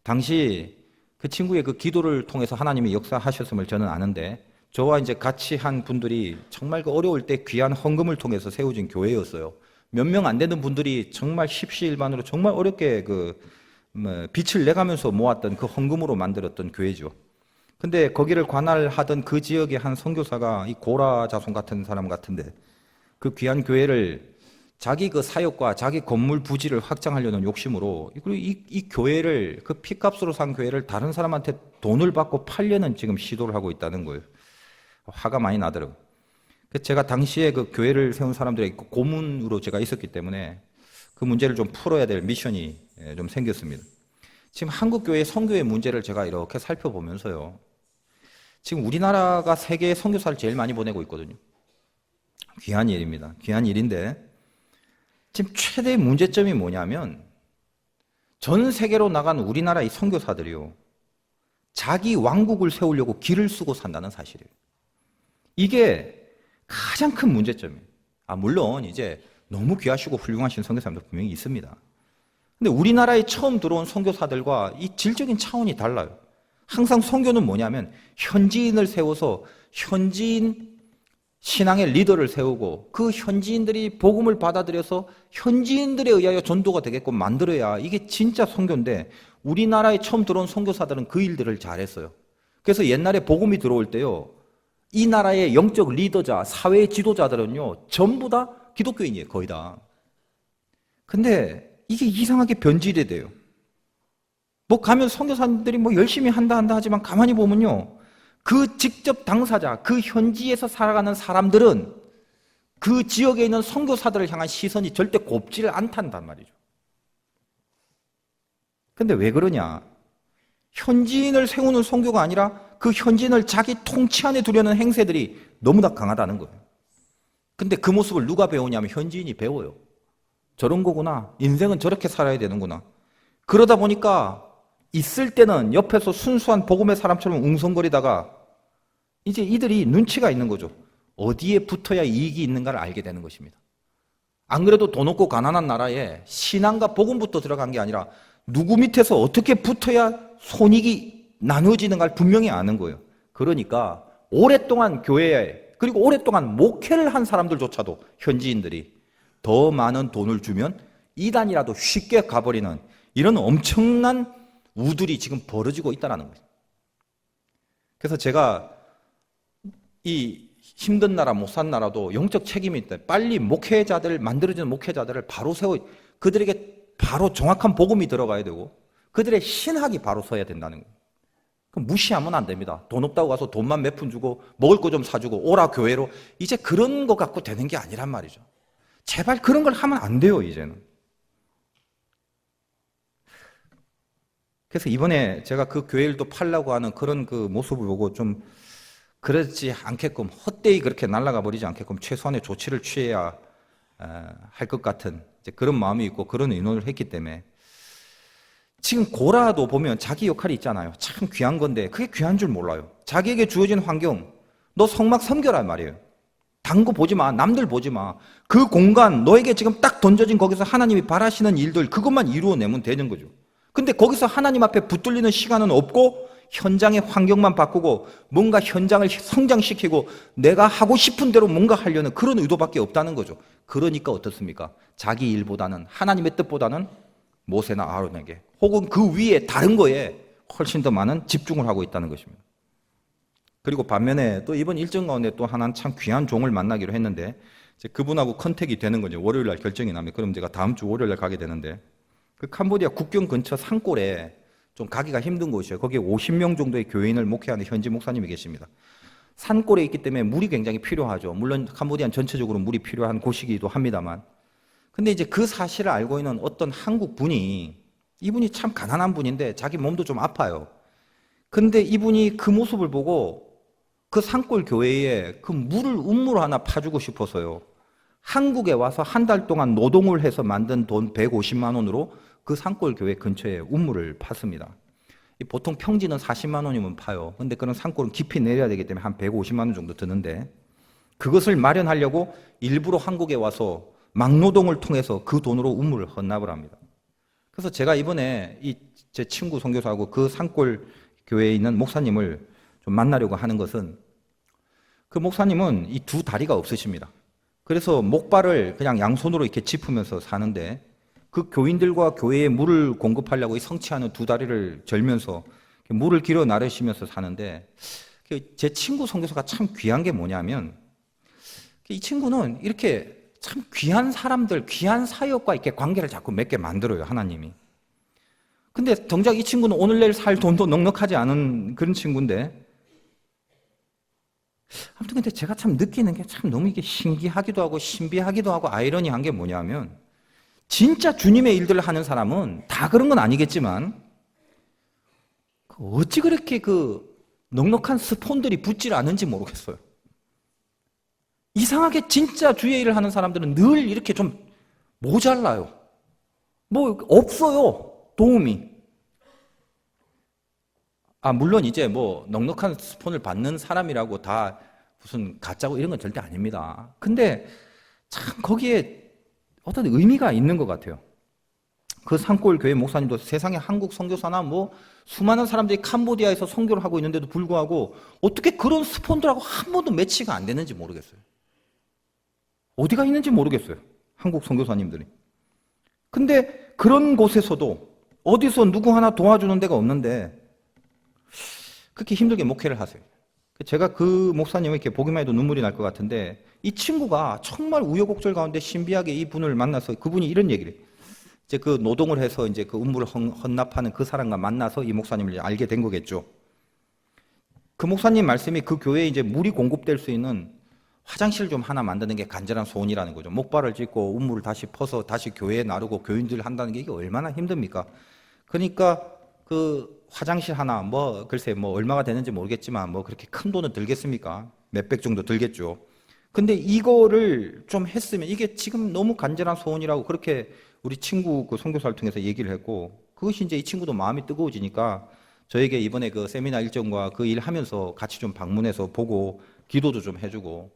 당시 그 친구의 그 기도를 통해서 하나님이 역사하셨음을 저는 아는데 저와 이제 같이 한 분들이 정말 그 어려울 때 귀한 헌금을 통해서 세워진 교회였어요. 몇 명 안 되는 분들이 정말 십시일반으로 정말 어렵게 빛을 내가면서 모았던 그 헌금으로 만들었던 교회죠. 근데 거기를 관할하던 그 지역의 한 선교사가 이 고라 자손 같은 사람 같은데 그 귀한 교회를 자기 그 사역과 자기 건물 부지를 확장하려는 욕심으로 그리고 이 교회를 그 피값으로 산 교회를 다른 사람한테 돈을 받고 팔려는 지금 시도를 하고 있다는 거예요. 화가 많이 나더라고요. 제가 당시에 그 교회를 세운 사람들의 고문으로 제가 있었기 때문에 그 문제를 좀 풀어야 될 미션이 좀 생겼습니다. 지금 한국 교회의 선교의 문제를 제가 이렇게 살펴보면서요. 지금 우리나라가 세계에 선교사를 제일 많이 보내고 있거든요. 귀한 일입니다. 귀한 일인데 지금 최대의 문제점이 뭐냐면 전 세계로 나간 우리나라의 선교사들이요. 자기 왕국을 세우려고 길을 쓰고 산다는 사실이에요. 이게 가장 큰 문제점이에요. 물론 이제 너무 귀하시고 훌륭하신 선교사님도 분명히 있습니다. 근데 우리나라에 처음 들어온 선교사들과 이 질적인 차원이 달라요. 항상 선교는 뭐냐면 현지인을 세워서 현지인 신앙의 리더를 세우고 그 현지인들이 복음을 받아들여서 현지인들에 의하여 전도가 되게끔 만들어야 이게 진짜 선교인데 우리나라에 처음 들어온 선교사들은 그 일들을 잘했어요. 그래서 옛날에 복음이 들어올 때요. 이 나라의 영적 리더자, 사회 지도자들은요. 전부 다 기독교인이에요. 거의 다. 근데 이게 이상하게 변질이 돼요. 뭐 가면 선교사님들이 뭐 열심히 한다 하지만 가만히 보면요. 그 직접 당사자, 그 현지에서 살아가는 사람들은 그 지역에 있는 선교사들을 향한 시선이 절대 곱지를 않단단 말이죠. 근데 왜 그러냐? 현지인을 세우는 선교가 아니라 그 현지인을 자기 통치 안에 두려는 행세들이 너무나 강하다는 거예요. 근데 그 모습을 누가 배우냐면 현지인이 배워요. 저런 거구나. 인생은 저렇게 살아야 되는구나. 그러다 보니까 있을 때는 옆에서 순수한 복음의 사람처럼 웅성거리다가 이제 이들이 눈치가 있는 거죠. 어디에 붙어야 이익이 있는가를 알게 되는 것입니다. 안 그래도 돈 없고 가난한 나라에 신앙과 복음부터 들어간 게 아니라 누구 밑에서 어떻게 붙어야 손익이 나누어지는가를 분명히 아는 거예요. 그러니까 오랫동안 교회에 그리고 오랫동안 목회를 한 사람들조차도 현지인들이 더 많은 돈을 주면 이단이라도 쉽게 가버리는 이런 엄청난 우들이 지금 벌어지고 있다는 거예요. 그래서 제가 이 힘든 나라, 못 산 나라도 영적 책임이 있다. 빨리 목회자들, 만들어지는 목회자들을 바로 세워, 그들에게 바로 정확한 복음이 들어가야 되고, 그들의 신학이 바로 서야 된다는 거예요. 그럼 무시하면 안 됩니다. 돈 없다고 가서 돈만 몇 푼 주고, 먹을 거 좀 사주고, 오라 교회로. 이제 그런 거 갖고 되는 게 아니란 말이죠. 제발 그런 걸 하면 안 돼요, 이제는. 그래서 이번에 제가 그 교회를 또 팔려고 하는 그런 그 모습을 보고 좀 그렇지 않게끔 헛되이 그렇게 날아가 버리지 않게끔 최소한의 조치를 취해야 할 것 같은 이제 그런 마음이 있고 그런 의논을 했기 때문에 지금 고라도 보면 자기 역할이 있잖아요. 참 귀한 건데 그게 귀한 줄 몰라요. 자기에게 주어진 환경, 너 성막 섬겨라 말이에요. 다른 거 보지 마. 남들 보지 마. 그 공간, 너에게 지금 딱 던져진 거기서 하나님이 바라시는 일들, 그것만 이루어내면 되는 거죠. 근데 거기서 하나님 앞에 붙들리는 시간은 없고 현장의 환경만 바꾸고 뭔가 현장을 성장시키고 내가 하고 싶은 대로 뭔가 하려는 그런 의도밖에 없다는 거죠. 그러니까 어떻습니까? 자기 일보다는, 하나님의 뜻보다는 모세나 아론에게 혹은 그 위에 다른 거에 훨씬 더 많은 집중을 하고 있다는 것입니다. 그리고 반면에 또 이번 일정 가운데 또 하나는 참 귀한 종을 만나기로 했는데 그분하고 컨택이 되는 거죠. 월요일 날 결정이 나면 그럼 제가 다음 주 월요일 날 가게 되는데 그 캄보디아 국경 근처 산골에 좀 가기가 힘든 곳이에요. 거기에 50명 정도의 교인을 목회하는 현지 목사님이 계십니다. 산골에 있기 때문에 물이 굉장히 필요하죠. 물론 캄보디아는 전체적으로 물이 필요한 곳이기도 합니다만 근데 이제 그 사실을 알고 있는 어떤 한국 분이 이분이 참 가난한 분인데 자기 몸도 좀 아파요. 근데 이분이 그 모습을 보고 그 산골 교회에 그 우물 하나 파주고 싶어서요. 한국에 와서 한 달 동안 노동을 해서 만든 돈 150만 원으로 그 산골 교회 근처에 우물을 팠습니다. 보통 평지는 40만 원이면 파요. 근데 그런 산골은 깊이 내려야 되기 때문에 한 150만 원 정도 드는데 그것을 마련하려고 일부러 한국에 와서 막노동을 통해서 그 돈으로 우물을 헌납을 합니다. 그래서 제가 이번에 제 친구 선교사하고 그 산골 교회에 있는 목사님을 좀 만나려고 하는 것은 그 목사님은 이 두 다리가 없으십니다. 그래서 목발을 그냥 양손으로 이렇게 짚으면서 사는데 그 교인들과 교회에 물을 공급하려고 이 성취하는 두 다리를 절면서 물을 길어 나르시면서 사는데 제 친구 선교사가 참 귀한 게 뭐냐면 이 친구는 이렇게 참 귀한 사람들, 귀한 사역과 이렇게 관계를 자꾸 맺게 만들어요, 하나님이. 근데 정작 이 친구는 오늘 내일 살 돈도 넉넉하지 않은 그런 친구인데 아무튼 근데 제가 참 느끼는 게 참 너무 이게 신기하기도 하고 신비하기도 하고 아이러니한 게 뭐냐면 진짜 주님의 일들을 하는 사람은 다 그런 건 아니겠지만 어찌 그렇게 그 넉넉한 스폰들이 붙질 않은지 모르겠어요. 이상하게 진짜 주의 일을 하는 사람들은 늘 이렇게 좀 모자라요. 뭐 없어요. 도움이. 물론 이제 뭐 넉넉한 스폰을 받는 사람이라고 다 무슨 가짜고 이런 건 절대 아닙니다. 근데 참 거기에 어떤 의미가 있는 것 같아요. 그 산골 교회 목사님도 세상에 한국 선교사나 뭐 수많은 사람들이 캄보디아에서 선교를 하고 있는데도 불구하고 어떻게 그런 스폰들하고 한 번도 매치가 안 되는지 모르겠어요. 어디가 있는지 모르겠어요. 한국 선교사님들이. 근데 그런 곳에서도 어디서 누구 하나 도와주는 데가 없는데 그렇게 힘들게 목회를 하세요. 제가 그 목사님을 이렇게 보기만 해도 눈물이 날 것 같은데 이 친구가 정말 우여곡절 가운데 신비하게 이 분을 만나서 그분이 이런 얘기를 해요. 이제 그 노동을 해서 이제 그 음물을 헌납하는 그 사람과 만나서 이 목사님을 알게 된 거겠죠. 그 목사님 말씀이 그 교회에 이제 물이 공급될 수 있는 화장실 좀 하나 만드는 게 간절한 소원이라는 거죠. 목발을 짚고 우물을 다시 퍼서 다시 교회에 나르고 교인들 한다는 게 이게 얼마나 힘듭니까? 그러니까 그 화장실 하나 글쎄 얼마가 되는지 모르겠지만 그렇게 큰 돈은 들겠습니까? 몇백 정도 들겠죠. 근데 이거를 좀 했으면 이게 지금 너무 간절한 소원이라고 그렇게 우리 친구 그 선교사를 통해서 얘기를 했고 그것이 이제 이 친구도 마음이 뜨거워지니까 저에게 이번에 그 세미나 일정과 그 일 하면서 같이 좀 방문해서 보고 기도도 좀 해주고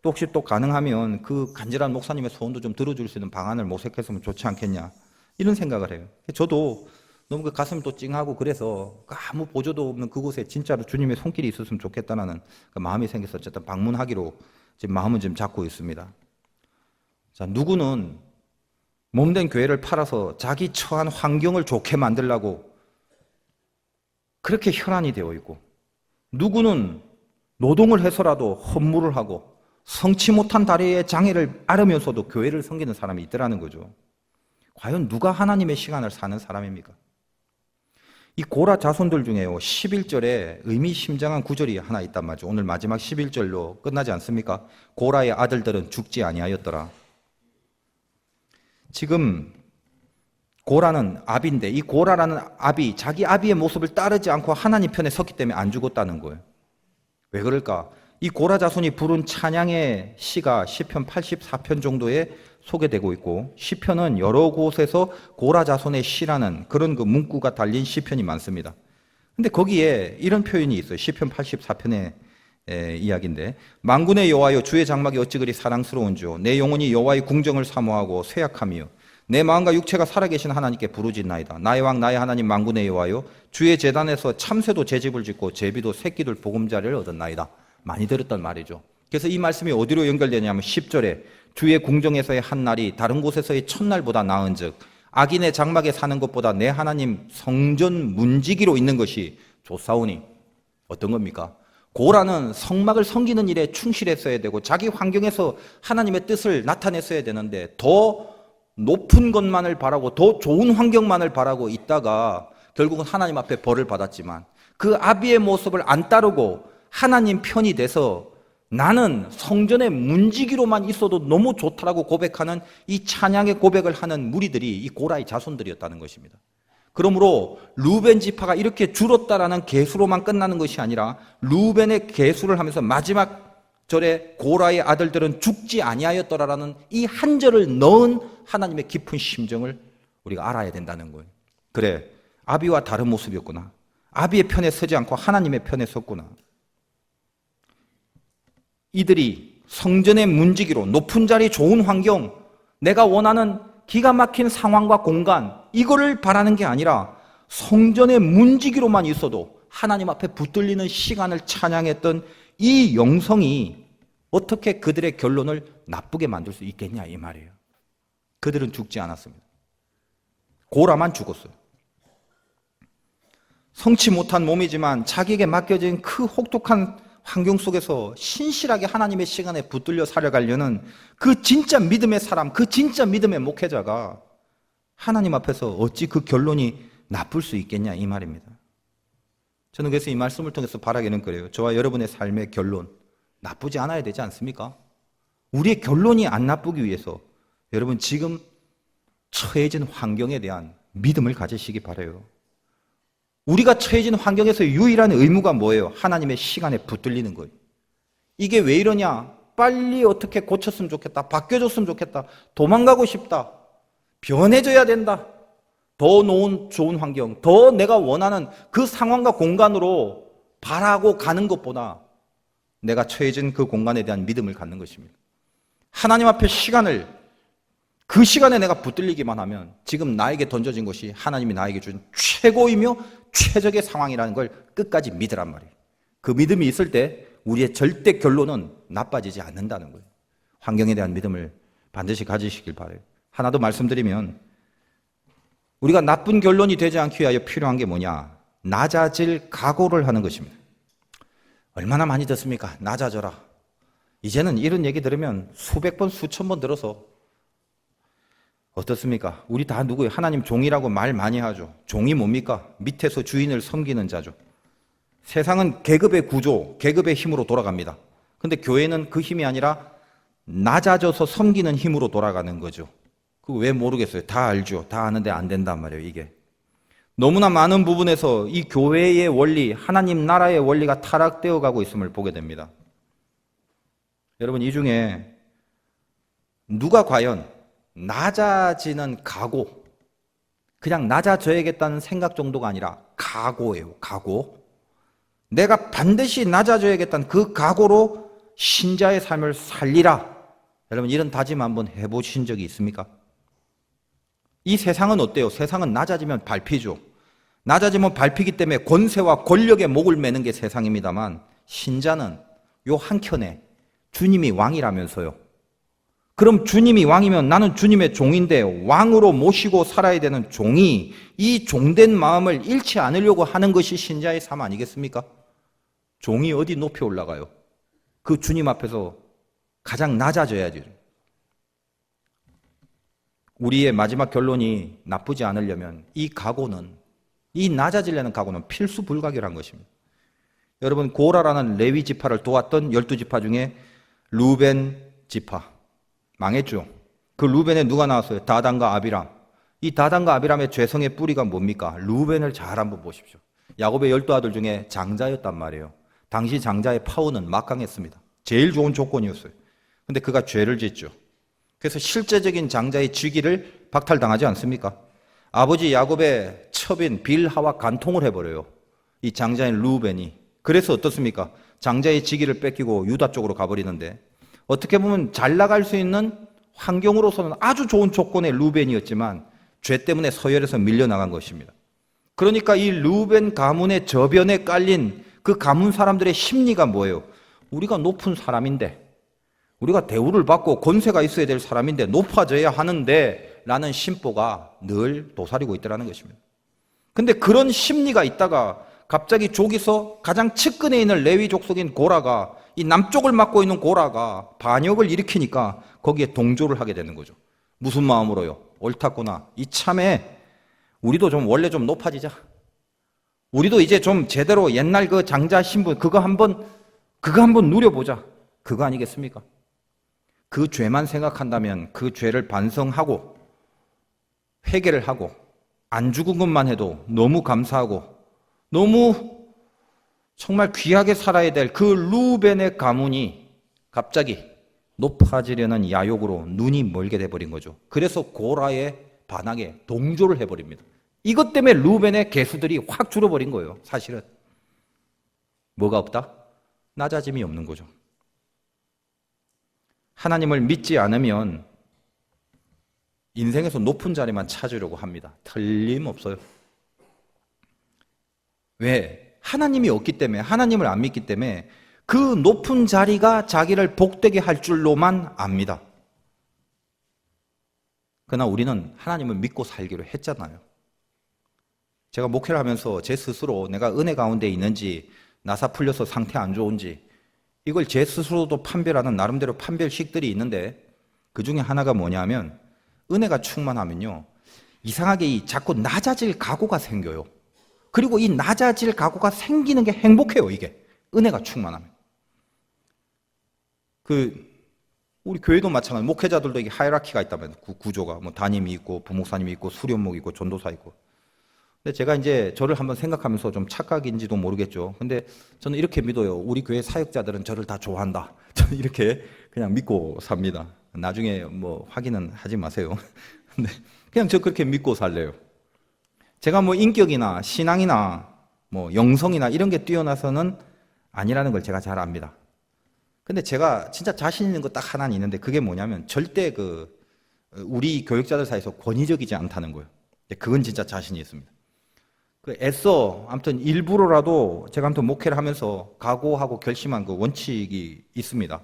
또 혹시 또 가능하면 그 간절한 목사님의 소원도 좀 들어줄 수 있는 방안을 모색했으면 좋지 않겠냐 이런 생각을 해요. 저도 너무 그 가슴이 또 찡하고 그래서 아무 보조도 없는 그곳에 진짜로 주님의 손길이 있었으면 좋겠다는 그 마음이 생겨서 어쨌든 방문하기로 지금 마음은 좀 잡고 있습니다. 자, 누구는 몸된 교회를 팔아서 자기 처한 환경을 좋게 만들려고 그렇게 혈안이 되어 있고 누구는 노동을 해서라도 헌물을 하고 성치 못한 다리의 장애를 앓으면서도 교회를 섬기는 사람이 있더라는 거죠. 과연 누가 하나님의 시간을 사는 사람입니까? 이 고라 자손들 중에요 11절에 의미심장한 구절이 하나 있단 말이죠. 오늘 마지막 11절로 끝나지 않습니까? 고라의 아들들은 죽지 아니하였더라. 지금 고라는 아비인데 이 고라라는 아비 자기 아비의 모습을 따르지 않고 하나님 편에 섰기 때문에 안 죽었다는 거예요. 왜 그럴까? 이 고라 자손이 부른 찬양의 시가 시편 84편 정도의 소개되고 있고 시편은 여러 곳에서 고라 자손의 시라는 그런 그 문구가 달린 시편이 많습니다. 근데 거기에 이런 표현이 있어요. 시편 84편의 이야기인데 만군의 여호와여 주의 장막이 어찌 그리 사랑스러운지요 내 영혼이 여호와의 궁정을 사모하고 쇠약하며 내 마음과 육체가 살아계신 하나님께 부르짖나이다. 나의 왕 나의 하나님 만군의 여호와여 주의 제단에서 참새도 제 집을 짓고 제비도 새끼들 보금자리를 얻었나이다. 많이 들었단 말이죠. 그래서 이 말씀이 어디로 연결되냐면 10절에 주의 궁정에서의 한 날이 다른 곳에서의 첫날보다 나은즉 악인의 장막에 사는 것보다 내 하나님 성전 문지기로 있는 것이 좋사오니 어떤 겁니까? 고라는 성막을 섬기는 일에 충실했어야 되고 자기 환경에서 하나님의 뜻을 나타냈어야 되는데 더 높은 것만을 바라고 더 좋은 환경만을 바라고 있다가 결국은 하나님 앞에 벌을 받았지만 그 아비의 모습을 안 따르고 하나님 편이 돼서 나는 성전의 문지기로만 있어도 너무 좋다라고 고백하는 이 찬양의 고백을 하는 무리들이 이 고라의 자손들이었다는 것입니다. 그러므로 루벤 지파가 이렇게 줄었다라는 계수로만 끝나는 것이 아니라 루벤의 계수를 하면서 마지막 절에 고라의 아들들은 죽지 아니하였더라라는 이 한 절을 넣은 하나님의 깊은 심정을 우리가 알아야 된다는 거예요. 그래, 아비와 다른 모습이었구나. 아비의 편에 서지 않고 하나님의 편에 섰구나. 이들이 성전의 문지기로 높은 자리 좋은 환경 내가 원하는 기가 막힌 상황과 공간 이거를 바라는 게 아니라 성전의 문지기로만 있어도 하나님 앞에 붙들리는 시간을 찬양했던 이 영성이 어떻게 그들의 결론을 나쁘게 만들 수 있겠냐 이 말이에요. 그들은 죽지 않았습니다. 고라만 죽었어요. 성치 못한 몸이지만 자기에게 맡겨진 그 혹독한 환경 속에서 신실하게 하나님의 시간에 붙들려 살아가려는 그 진짜 믿음의 사람, 그 진짜 믿음의 목회자가 하나님 앞에서 어찌 그 결론이 나쁠 수 있겠냐 이 말입니다. 저는 그래서 이 말씀을 통해서 바라기는 그래요. 저와 여러분의 삶의 결론 나쁘지 않아야 되지 않습니까? 우리의 결론이 안 나쁘기 위해서 여러분 지금 처해진 환경에 대한 믿음을 가지시기 바라요. 우리가 처해진 환경에서 유일한 의무가 뭐예요? 하나님의 시간에 붙들리는 거예요. 이게 왜 이러냐? 빨리 어떻게 고쳤으면 좋겠다. 바뀌어줬으면 좋겠다. 도망가고 싶다. 변해져야 된다. 더 좋은 환경, 더 내가 원하는 그 상황과 공간으로 바라고 가는 것보다 내가 처해진 그 공간에 대한 믿음을 갖는 것입니다. 하나님 앞에 시간을 그 시간에 내가 붙들리기만 하면 지금 나에게 던져진 것이 하나님이 나에게 준 최고이며 최적의 상황이라는 걸 끝까지 믿으란 말이에요. 그 믿음이 있을 때 우리의 절대 결론은 나빠지지 않는다는 거예요. 환경에 대한 믿음을 반드시 가지시길 바라요. 하나 더 말씀드리면 우리가 나쁜 결론이 되지 않기 위하여 필요한 게 뭐냐? 낮아질 각오를 하는 것입니다. 얼마나 많이 듣습니까? 낮아져라. 이제는 이런 얘기 들으면 수백 번, 수천 번 들어서 어떻습니까? 우리 다 누구예요? 하나님 종이라고 말 많이 하죠. 종이 뭡니까? 밑에서 주인을 섬기는 자죠. 세상은 계급의 구조, 계급의 힘으로 돌아갑니다. 근데 교회는 그 힘이 아니라 낮아져서 섬기는 힘으로 돌아가는 거죠. 그거 왜 모르겠어요? 다 알죠. 다 아는데 안 된단 말이에요, 이게. 너무나 많은 부분에서 이 교회의 원리, 하나님 나라의 원리가 타락되어 가고 있음을 보게 됩니다. 여러분, 이 중에 누가 과연 낮아지는 각오, 그냥 낮아져야겠다는 생각 정도가 아니라 각오예요, 각오. 내가 반드시 낮아져야겠다는 그 각오로 신자의 삶을 살리라. 여러분, 이런 다짐 한번 해보신 적이 있습니까? 이 세상은 어때요? 세상은 낮아지면 밟히죠. 낮아지면 밟히기 때문에 권세와 권력의 목을 매는 게 세상입니다만 신자는 요 한켠에 주님이 왕이라면서요. 그럼 주님이 왕이면 나는 주님의 종인데 왕으로 모시고 살아야 되는 종이 이 종된 마음을 잃지 않으려고 하는 것이 신자의 삶 아니겠습니까? 종이 어디 높이 올라가요? 그 주님 앞에서 가장 낮아져야죠. 우리의 마지막 결론이 나쁘지 않으려면 이 각오는, 이 낮아지려는 각오는 필수 불가결한 것입니다. 여러분, 고라라는 레위 지파를 도왔던 12지파 중에 루벤 지파 망했죠. 그 루벤에 누가 나왔어요? 다단과 아비람. 이 다단과 아비람의 죄성의 뿌리가 뭡니까? 루벤을 잘 한번 보십시오. 야곱의 12아들 중에 장자였단 말이에요. 당시 장자의 파워는 막강했습니다. 제일 좋은 조건이었어요. 근데 그가 죄를 짓죠. 그래서 실제적인 장자의 직위를 박탈당하지 않습니까? 아버지 야곱의 첩인 빌하와 간통을 해버려요. 이 장자인 루벤이. 그래서 어떻습니까? 장자의 직위를 뺏기고 유다 쪽으로 가버리는데, 어떻게 보면 잘 나갈 수 있는 환경으로서는 아주 좋은 조건의 루벤이었지만 죄 때문에 서열에서 밀려나간 것입니다. 그러니까 이 루벤 가문의 저변에 깔린 그 가문 사람들의 심리가 뭐예요? 우리가 높은 사람인데, 우리가 대우를 받고 권세가 있어야 될 사람인데 높아져야 하는데 라는 심보가 늘 도사리고 있더라는 것입니다. 근데 그런 심리가 있다가 갑자기 족에서 가장 측근에 있는 레위 족속인 고라가, 이 남쪽을 맡고 있는 고라가 반역을 일으키니까 거기에 동조를 하게 되는 거죠. 무슨 마음으로요? 옳았구나. 이참에 우리도 좀 원래 좀 높아지자. 우리도 이제 좀 제대로 옛날 그 장자 신분 그거 한번 누려보자. 그거 아니겠습니까? 그 죄만 생각한다면 그 죄를 반성하고 회개를 하고 안 죽은 것만 해도 너무 감사하고 너무 정말 귀하게 살아야 될 그 루벤의 가문이 갑자기 높아지려는 야욕으로 눈이 멀게 돼버린 거죠. 그래서 고라의 반항에 동조를 해버립니다. 이것 때문에 루벤의 개수들이 확 줄어버린 거예요. 사실은 뭐가 없다? 낮아짐이 없는 거죠. 하나님을 믿지 않으면 인생에서 높은 자리만 찾으려고 합니다. 틀림없어요. 왜? 하나님이 없기 때문에, 하나님을 안 믿기 때문에 그 높은 자리가 자기를 복되게 할 줄로만 압니다. 그러나 우리는 하나님을 믿고 살기로 했잖아요. 제가 목회를 하면서 제 스스로 내가 은혜 가운데 있는지, 나사 풀려서 상태 안 좋은지, 이걸 제 스스로도 판별하는 나름대로 판별식들이 있는데, 그 중에 하나가 뭐냐면 은혜가 충만하면요, 이상하게 자꾸 낮아질 각오가 생겨요. 그리고 이 낮아질 각오가 생기는 게 행복해요. 이게 은혜가 충만하면. 우리 교회도 마찬가지. 목회자들도 이게 하이라키가 있다면 구조가 뭐 담임이 있고 부목사님이 있고 수련목이 있고 전도사 있고. 근데 제가 이제 저를 한번 생각하면서 좀 착각인지도 모르겠죠. 근데 저는 이렇게 믿어요. 우리 교회 사역자들은 저를 다 좋아한다. 저는 이렇게 그냥 믿고 삽니다. 나중에 뭐 확인은 하지 마세요. 근데 그냥 저 그렇게 믿고 살래요. 제가 뭐 인격이나 신앙이나 뭐 영성이나 이런 게 뛰어나서는 아니라는 걸 제가 잘 압니다. 근데 제가 진짜 자신 있는 거 딱 하나 있는데, 그게 뭐냐면 절대 우리 교육자들 사이에서 권위적이지 않다는 거예요. 그건 진짜 자신이 있습니다. 아무튼 일부러라도 제가 아무튼 목회를 하면서 각오하고 결심한 그 원칙이 있습니다.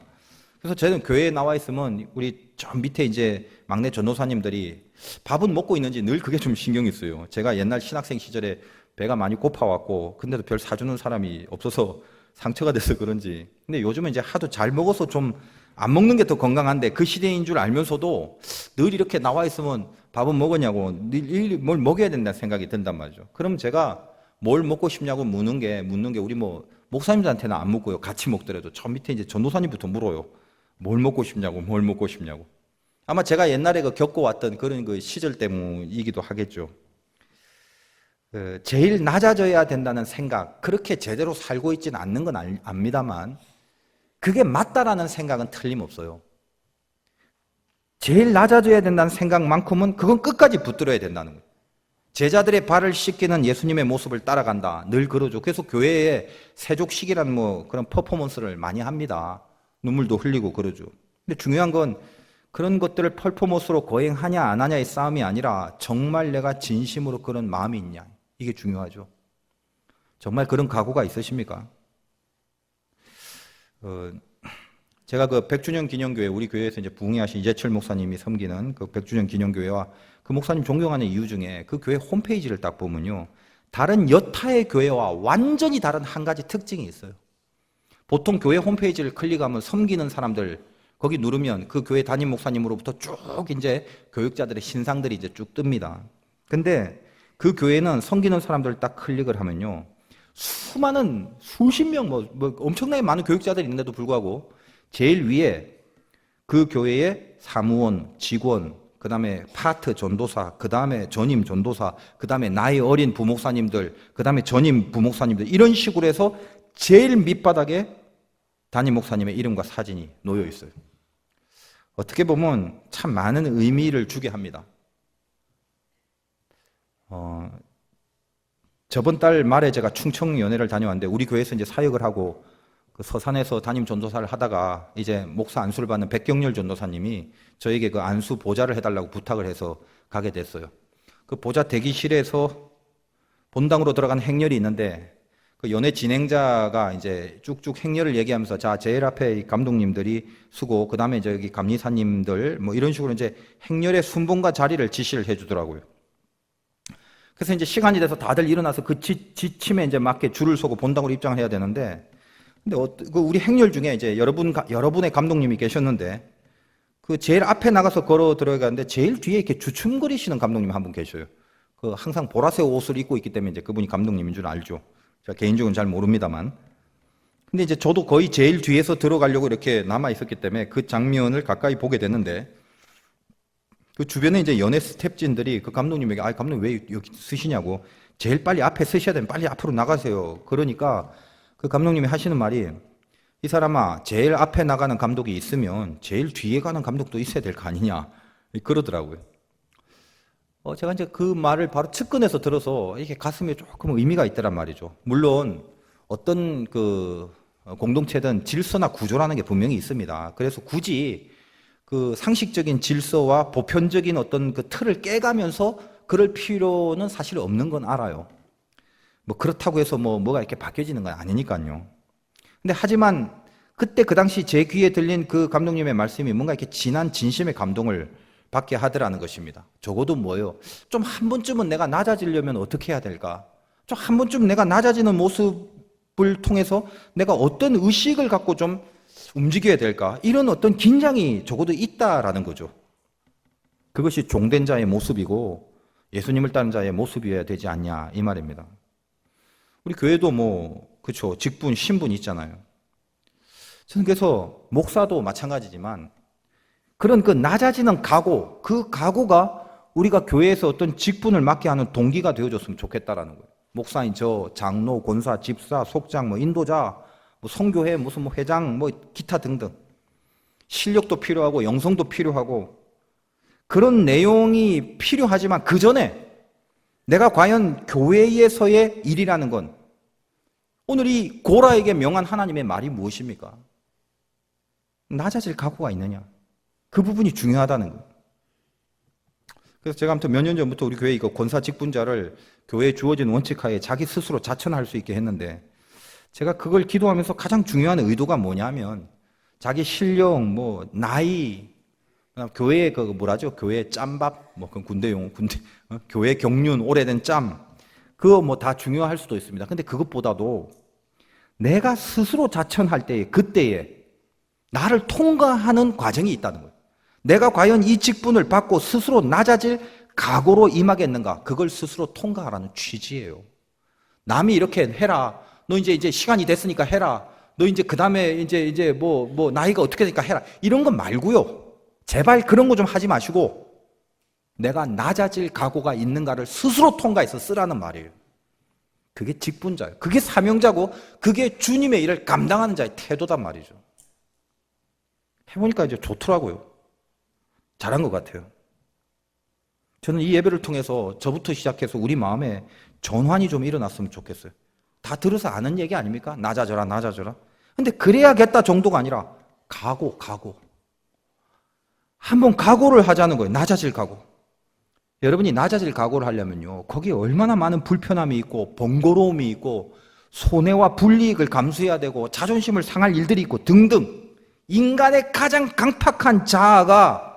그래서 저는 교회에 나와 있으면 우리 저 밑에 이제 막내 전도사님들이 밥은 먹고 있는지 늘 그게 좀 신경이 쓰여요. 제가 옛날 신학생 시절에 배가 많이 고파왔고, 근데도 별 사주는 사람이 없어서 상처가 돼서 그런지. 근데 요즘은 이제 하도 잘 먹어서 좀 안 먹는 게 더 건강한데, 그 시대인 줄 알면서도 늘 이렇게 나와 있으면 밥은 먹었냐고, 늘 뭘 먹여야 된다는 생각이 든단 말이죠. 그럼 제가 뭘 먹고 싶냐고 묻는 게 우리 뭐 목사님들한테는 안 묻고요. 같이 먹더라도 저 밑에 이제 전도사님부터 물어요. 뭘 먹고 싶냐고. 아마 제가 옛날에 겪어왔던 그런 그 시절 때문이기도 하겠죠. 제일 낮아져야 된다는 생각, 그렇게 제대로 살고 있지는 않는 건 압니다만, 그게 맞다라는 생각은 틀림없어요. 제일 낮아져야 된다는 생각만큼은 그건 끝까지 붙들어야 된다는 거예요. 제자들의 발을 씻기는 예수님의 모습을 따라간다. 늘 그러죠. 그래서 교회에 세족식이라는 뭐 그런 퍼포먼스를 많이 합니다. 눈물도 흘리고 그러죠. 근데 중요한 건 그런 것들을 퍼포먼스로 거행하냐 안 하냐의 싸움이 아니라 정말 내가 진심으로 그런 마음이 있냐. 이게 중요하죠. 정말 그런 각오가 있으십니까? 제가 그 100주년 기념교회, 우리 교회에서 이제 부흥회하신 이재철 목사님이 섬기는 그 100주년 기념교회와 그 목사님 존경하는 이유 중에 그 교회 홈페이지를 딱 보면요, 다른 여타의 교회와 완전히 다른 한 가지 특징이 있어요. 보통 교회 홈페이지를 클릭하면 섬기는 사람들 거기 누르면 그 교회 담임 목사님으로부터 쭉 이제 교육자들의 신상들이 이제 쭉 뜹니다. 근데 그 교회는 섬기는 사람들 딱 클릭을 하면요, 수많은 수십 명 뭐 엄청나게 많은 교육자들이 있는데도 불구하고 제일 위에 그 교회의 사무원, 직원, 그 다음에 파트 전도사, 그 다음에 전임 전도사, 그 다음에 나이 어린 부목사님들, 그 다음에 전임 부목사님들, 이런 식으로 해서 제일 밑바닥에 담임 목사님의 이름과 사진이 놓여 있어요. 어떻게 보면 참 많은 의미를 주게 합니다. 저번 달 말에 제가 충청연회를 다녀왔는데 우리 교회에서 이제 사역을 하고 그 서산에서 담임 전도사를 하다가 이제 목사 안수를 받는 백경렬 전도사님이 저에게 그 안수 보좌를 해달라고 부탁을 해서 가게 됐어요. 그 보좌 대기실에서 본당으로 들어간 행렬이 있는데 그 연회 진행자가 이제 쭉쭉 행렬을 얘기하면서 자, 제일 앞에 이 감독님들이 수고, 그 다음에 저기 감리사님들 뭐 이런 식으로 이제 행렬의 순번과 자리를 지시를 해주더라고요. 그래서 이제 시간이 돼서 다들 일어나서 그 지침에 이제 맞게 줄을 서고 본당으로 입장을 해야 되는데, 근데 그 우리 행렬 중에 이제 여러분의 감독님이 계셨는데, 그 제일 앞에 나가서 걸어 들어가는데 제일 뒤에 이렇게 주춤거리시는 감독님 한 분 계셔요. 그 항상 보라색 옷을 입고 있기 때문에 이제 그분이 감독님인 줄 알죠. 제가 개인적으로는 잘 모릅니다만. 근데 이제 저도 거의 제일 뒤에서 들어가려고 이렇게 남아 있었기 때문에 그 장면을 가까이 보게 됐는데, 그 주변에 이제 연예 스탭진들이 그 감독님에게 감독님 왜 여기 쓰시냐고, 제일 빨리 앞에 쓰셔야 되면 빨리 앞으로 나가세요. 그러니까 그 감독님이 하시는 말이, 이 사람아, 제일 앞에 나가는 감독이 있으면 제일 뒤에 가는 감독도 있어야 될 거 아니냐, 그러더라고요. 제가 이제 그 말을 바로 측근에서 들어서 이게 가슴에 조금 의미가 있더란 말이죠. 물론 어떤 그 공동체든 질서나 구조라는 게 분명히 있습니다. 그래서 굳이 그 상식적인 질서와 보편적인 어떤 그 틀을 깨가면서 그럴 필요는 사실 없는 건 알아요. 뭐 그렇다고 해서 뭐가 이렇게 바뀌어지는 건 아니니까요. 근데 하지만 그때 그 당시 제 귀에 들린 그 감독님의 말씀이 뭔가 이렇게 진한 진심의 감동을 받게 하더라는 것입니다. 적어도 뭐예요? 좀 한 번쯤은 내가 낮아지려면 어떻게 해야 될까? 좀 한 번쯤 내가 낮아지는 모습을 통해서 내가 어떤 의식을 갖고 좀 움직여야 될까? 이런 어떤 긴장이 적어도 있다라는 거죠. 그것이 종된 자의 모습이고 예수님을 따른 자의 모습이어야 되지 않냐, 이 말입니다. 우리 교회도 그렇죠. 직분, 신분 있잖아요. 저는 그래서 목사도 마찬가지지만 그런 그 낮아지는 각오, 그 각오가 우리가 교회에서 어떤 직분을 맡게 하는 동기가 되어줬으면 좋겠다라는 거예요. 목사인 저, 장로, 권사, 집사, 속장, 인도자, 성교회, 무슨 회장, 기타 등등. 실력도 필요하고 영성도 필요하고 그런 내용이 필요하지만 그 전에 내가 과연 교회에서의 일이라는 건 오늘 이 고라에게 명한 하나님의 말이 무엇입니까? 낮아질 각오가 있느냐? 그 부분이 중요하다는 거예요. 그래서 제가 아무튼 몇 년 전부터 우리 교회 이거 권사 직분자를 교회에 주어진 원칙하에 자기 스스로 자천할 수 있게 했는데, 제가 그걸 기도하면서 가장 중요한 의도가 뭐냐면 자기 실력, 나이, 교회의 교회 짬밥, 그건 군대용, 교회 경륜, 오래된 짬, 그거 다 중요할 수도 있습니다. 근데 그것보다도 내가 스스로 자천할 때에, 그때에 나를 통과하는 과정이 있다는 거예요. 내가 과연 이 직분을 받고 스스로 낮아질 각오로 임하겠는가? 그걸 스스로 통과하라는 취지예요. 남이 이렇게 해라. 너 이제 시간이 됐으니까 해라. 너 이제 그 다음에 이제 나이가 어떻게 되니까 해라. 이런 건 말고요. 제발 그런 거 좀 하지 마시고 내가 낮아질 각오가 있는가를 스스로 통과해서 쓰라는 말이에요. 그게 직분자예요. 그게 사명자고 그게 주님의 일을 감당하는 자의 태도단 말이죠. 해보니까 이제 좋더라고요. 잘한 것 같아요. 저는 이 예배를 통해서 저부터 시작해서 우리 마음에 전환이 좀 일어났으면 좋겠어요. 다 들어서 아는 얘기 아닙니까? 낮아져라, 낮아져라. 근데 그래야겠다 정도가 아니라 각오. 한번 각오를 하자는 거예요. 낮아질 각오. 여러분이 낮아질 각오를 하려면요, 거기에 얼마나 많은 불편함이 있고 번거로움이 있고 손해와 불이익을 감수해야 되고 자존심을 상할 일들이 있고 등등, 인간의 가장 강팍한 자아가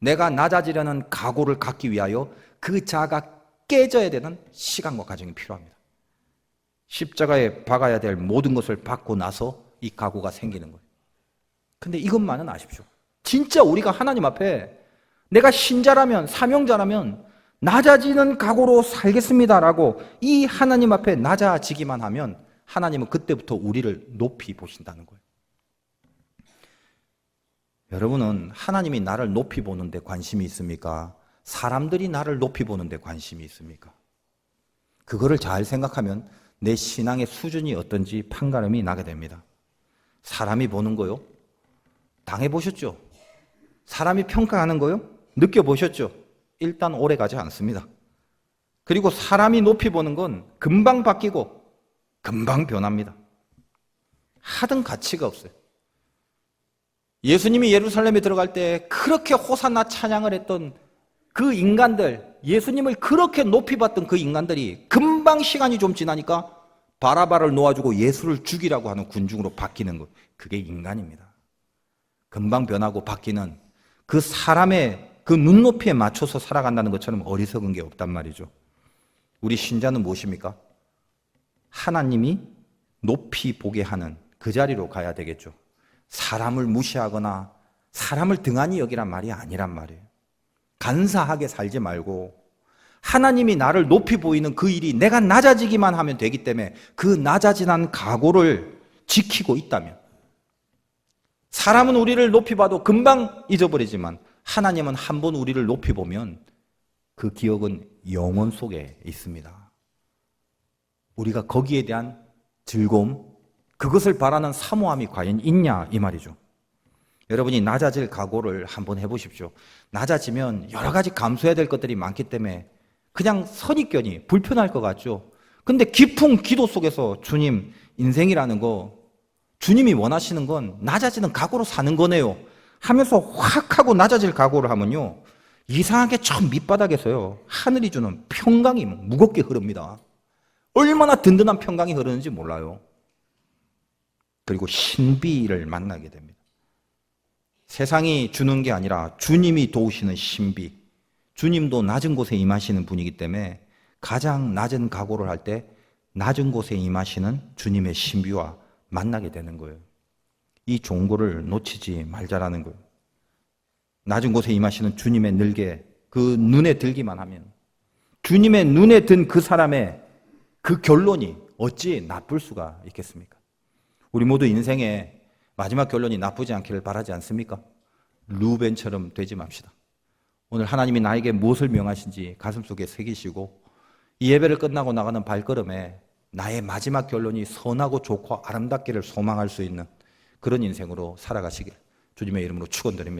내가 낮아지려는 각오를 갖기 위하여 그 자아가 깨져야 되는 시간과 과정이 필요합니다. 십자가에 박아야 될 모든 것을 받고 나서 이 각오가 생기는 거예요. 근데 이것만은 아십시오. 진짜 우리가 하나님 앞에 내가 신자라면, 사명자라면 낮아지는 각오로 살겠습니다라고 이 하나님 앞에 낮아지기만 하면 하나님은 그때부터 우리를 높이 보신다는 거예요. 여러분은 하나님이 나를 높이 보는 데 관심이 있습니까? 사람들이 나를 높이 보는 데 관심이 있습니까? 그거를 잘 생각하면 내 신앙의 수준이 어떤지 판가름이 나게 됩니다. 사람이 보는 거요? 당해보셨죠? 사람이 평가하는 거요? 느껴보셨죠? 일단 오래 가지 않습니다. 그리고 사람이 높이 보는 건 금방 바뀌고 금방 변합니다. 하등 가치가 없어요. 예수님이 예루살렘에 들어갈 때 그렇게 호산나 찬양을 했던 그 인간들, 예수님을 그렇게 높이 봤던 그 인간들이 금방 시간이 좀 지나니까 바라바를 놓아주고 예수를 죽이라고 하는 군중으로 바뀌는 것. 그게 인간입니다. 금방 변하고 바뀌는 그 사람의 그 눈높이에 맞춰서 살아간다는 것처럼 어리석은 게 없단 말이죠. 우리 신자는 무엇입니까? 하나님이 높이 보게 하는 그 자리로 가야 되겠죠. 사람을 무시하거나 사람을 등한히 여기란 말이 아니란 말이에요. 간사하게 살지 말고 하나님이 나를 높이 보이는 그 일이 내가 낮아지기만 하면 되기 때문에 그 낮아지는 각오를 지키고 있다면, 사람은 우리를 높이 봐도 금방 잊어버리지만 하나님은 한 번 우리를 높이 보면 그 기억은 영혼 속에 있습니다. 우리가 거기에 대한 즐거움, 그것을 바라는 사모함이 과연 있냐 이 말이죠. 여러분이 낮아질 각오를 한번 해보십시오. 낮아지면 여러 가지 감수해야 될 것들이 많기 때문에 그냥 선입견이 불편할 것 같죠. 근데 깊은 기도 속에서 주님, 인생이라는 거 주님이 원하시는 건 낮아지는 각오로 사는 거네요 하면서 확 하고 낮아질 각오를 하면요, 이상하게 저 밑바닥에서요 하늘이 주는 평강이 무겁게 흐릅니다. 얼마나 든든한 평강이 흐르는지 몰라요. 그리고 신비를 만나게 됩니다. 세상이 주는 게 아니라 주님이 도우시는 신비. 주님도 낮은 곳에 임하시는 분이기 때문에 가장 낮은 각오를 할 때 낮은 곳에 임하시는 주님의 신비와 만나게 되는 거예요. 이 종고를 놓치지 말자라는 거예요. 낮은 곳에 임하시는 주님의 늘개, 그 눈에 들기만 하면 주님의 눈에 든 그 사람의 그 결론이 어찌 나쁠 수가 있겠습니까? 우리 모두 인생의 마지막 결론이 나쁘지 않기를 바라지 않습니까? 루벤처럼 되지 맙시다. 오늘 하나님이 나에게 무엇을 명하신지 가슴속에 새기시고 이 예배를 끝나고 나가는 발걸음에 나의 마지막 결론이 선하고 좋고 아름답기를 소망할 수 있는 그런 인생으로 살아가시길 주님의 이름으로 축원드립니다.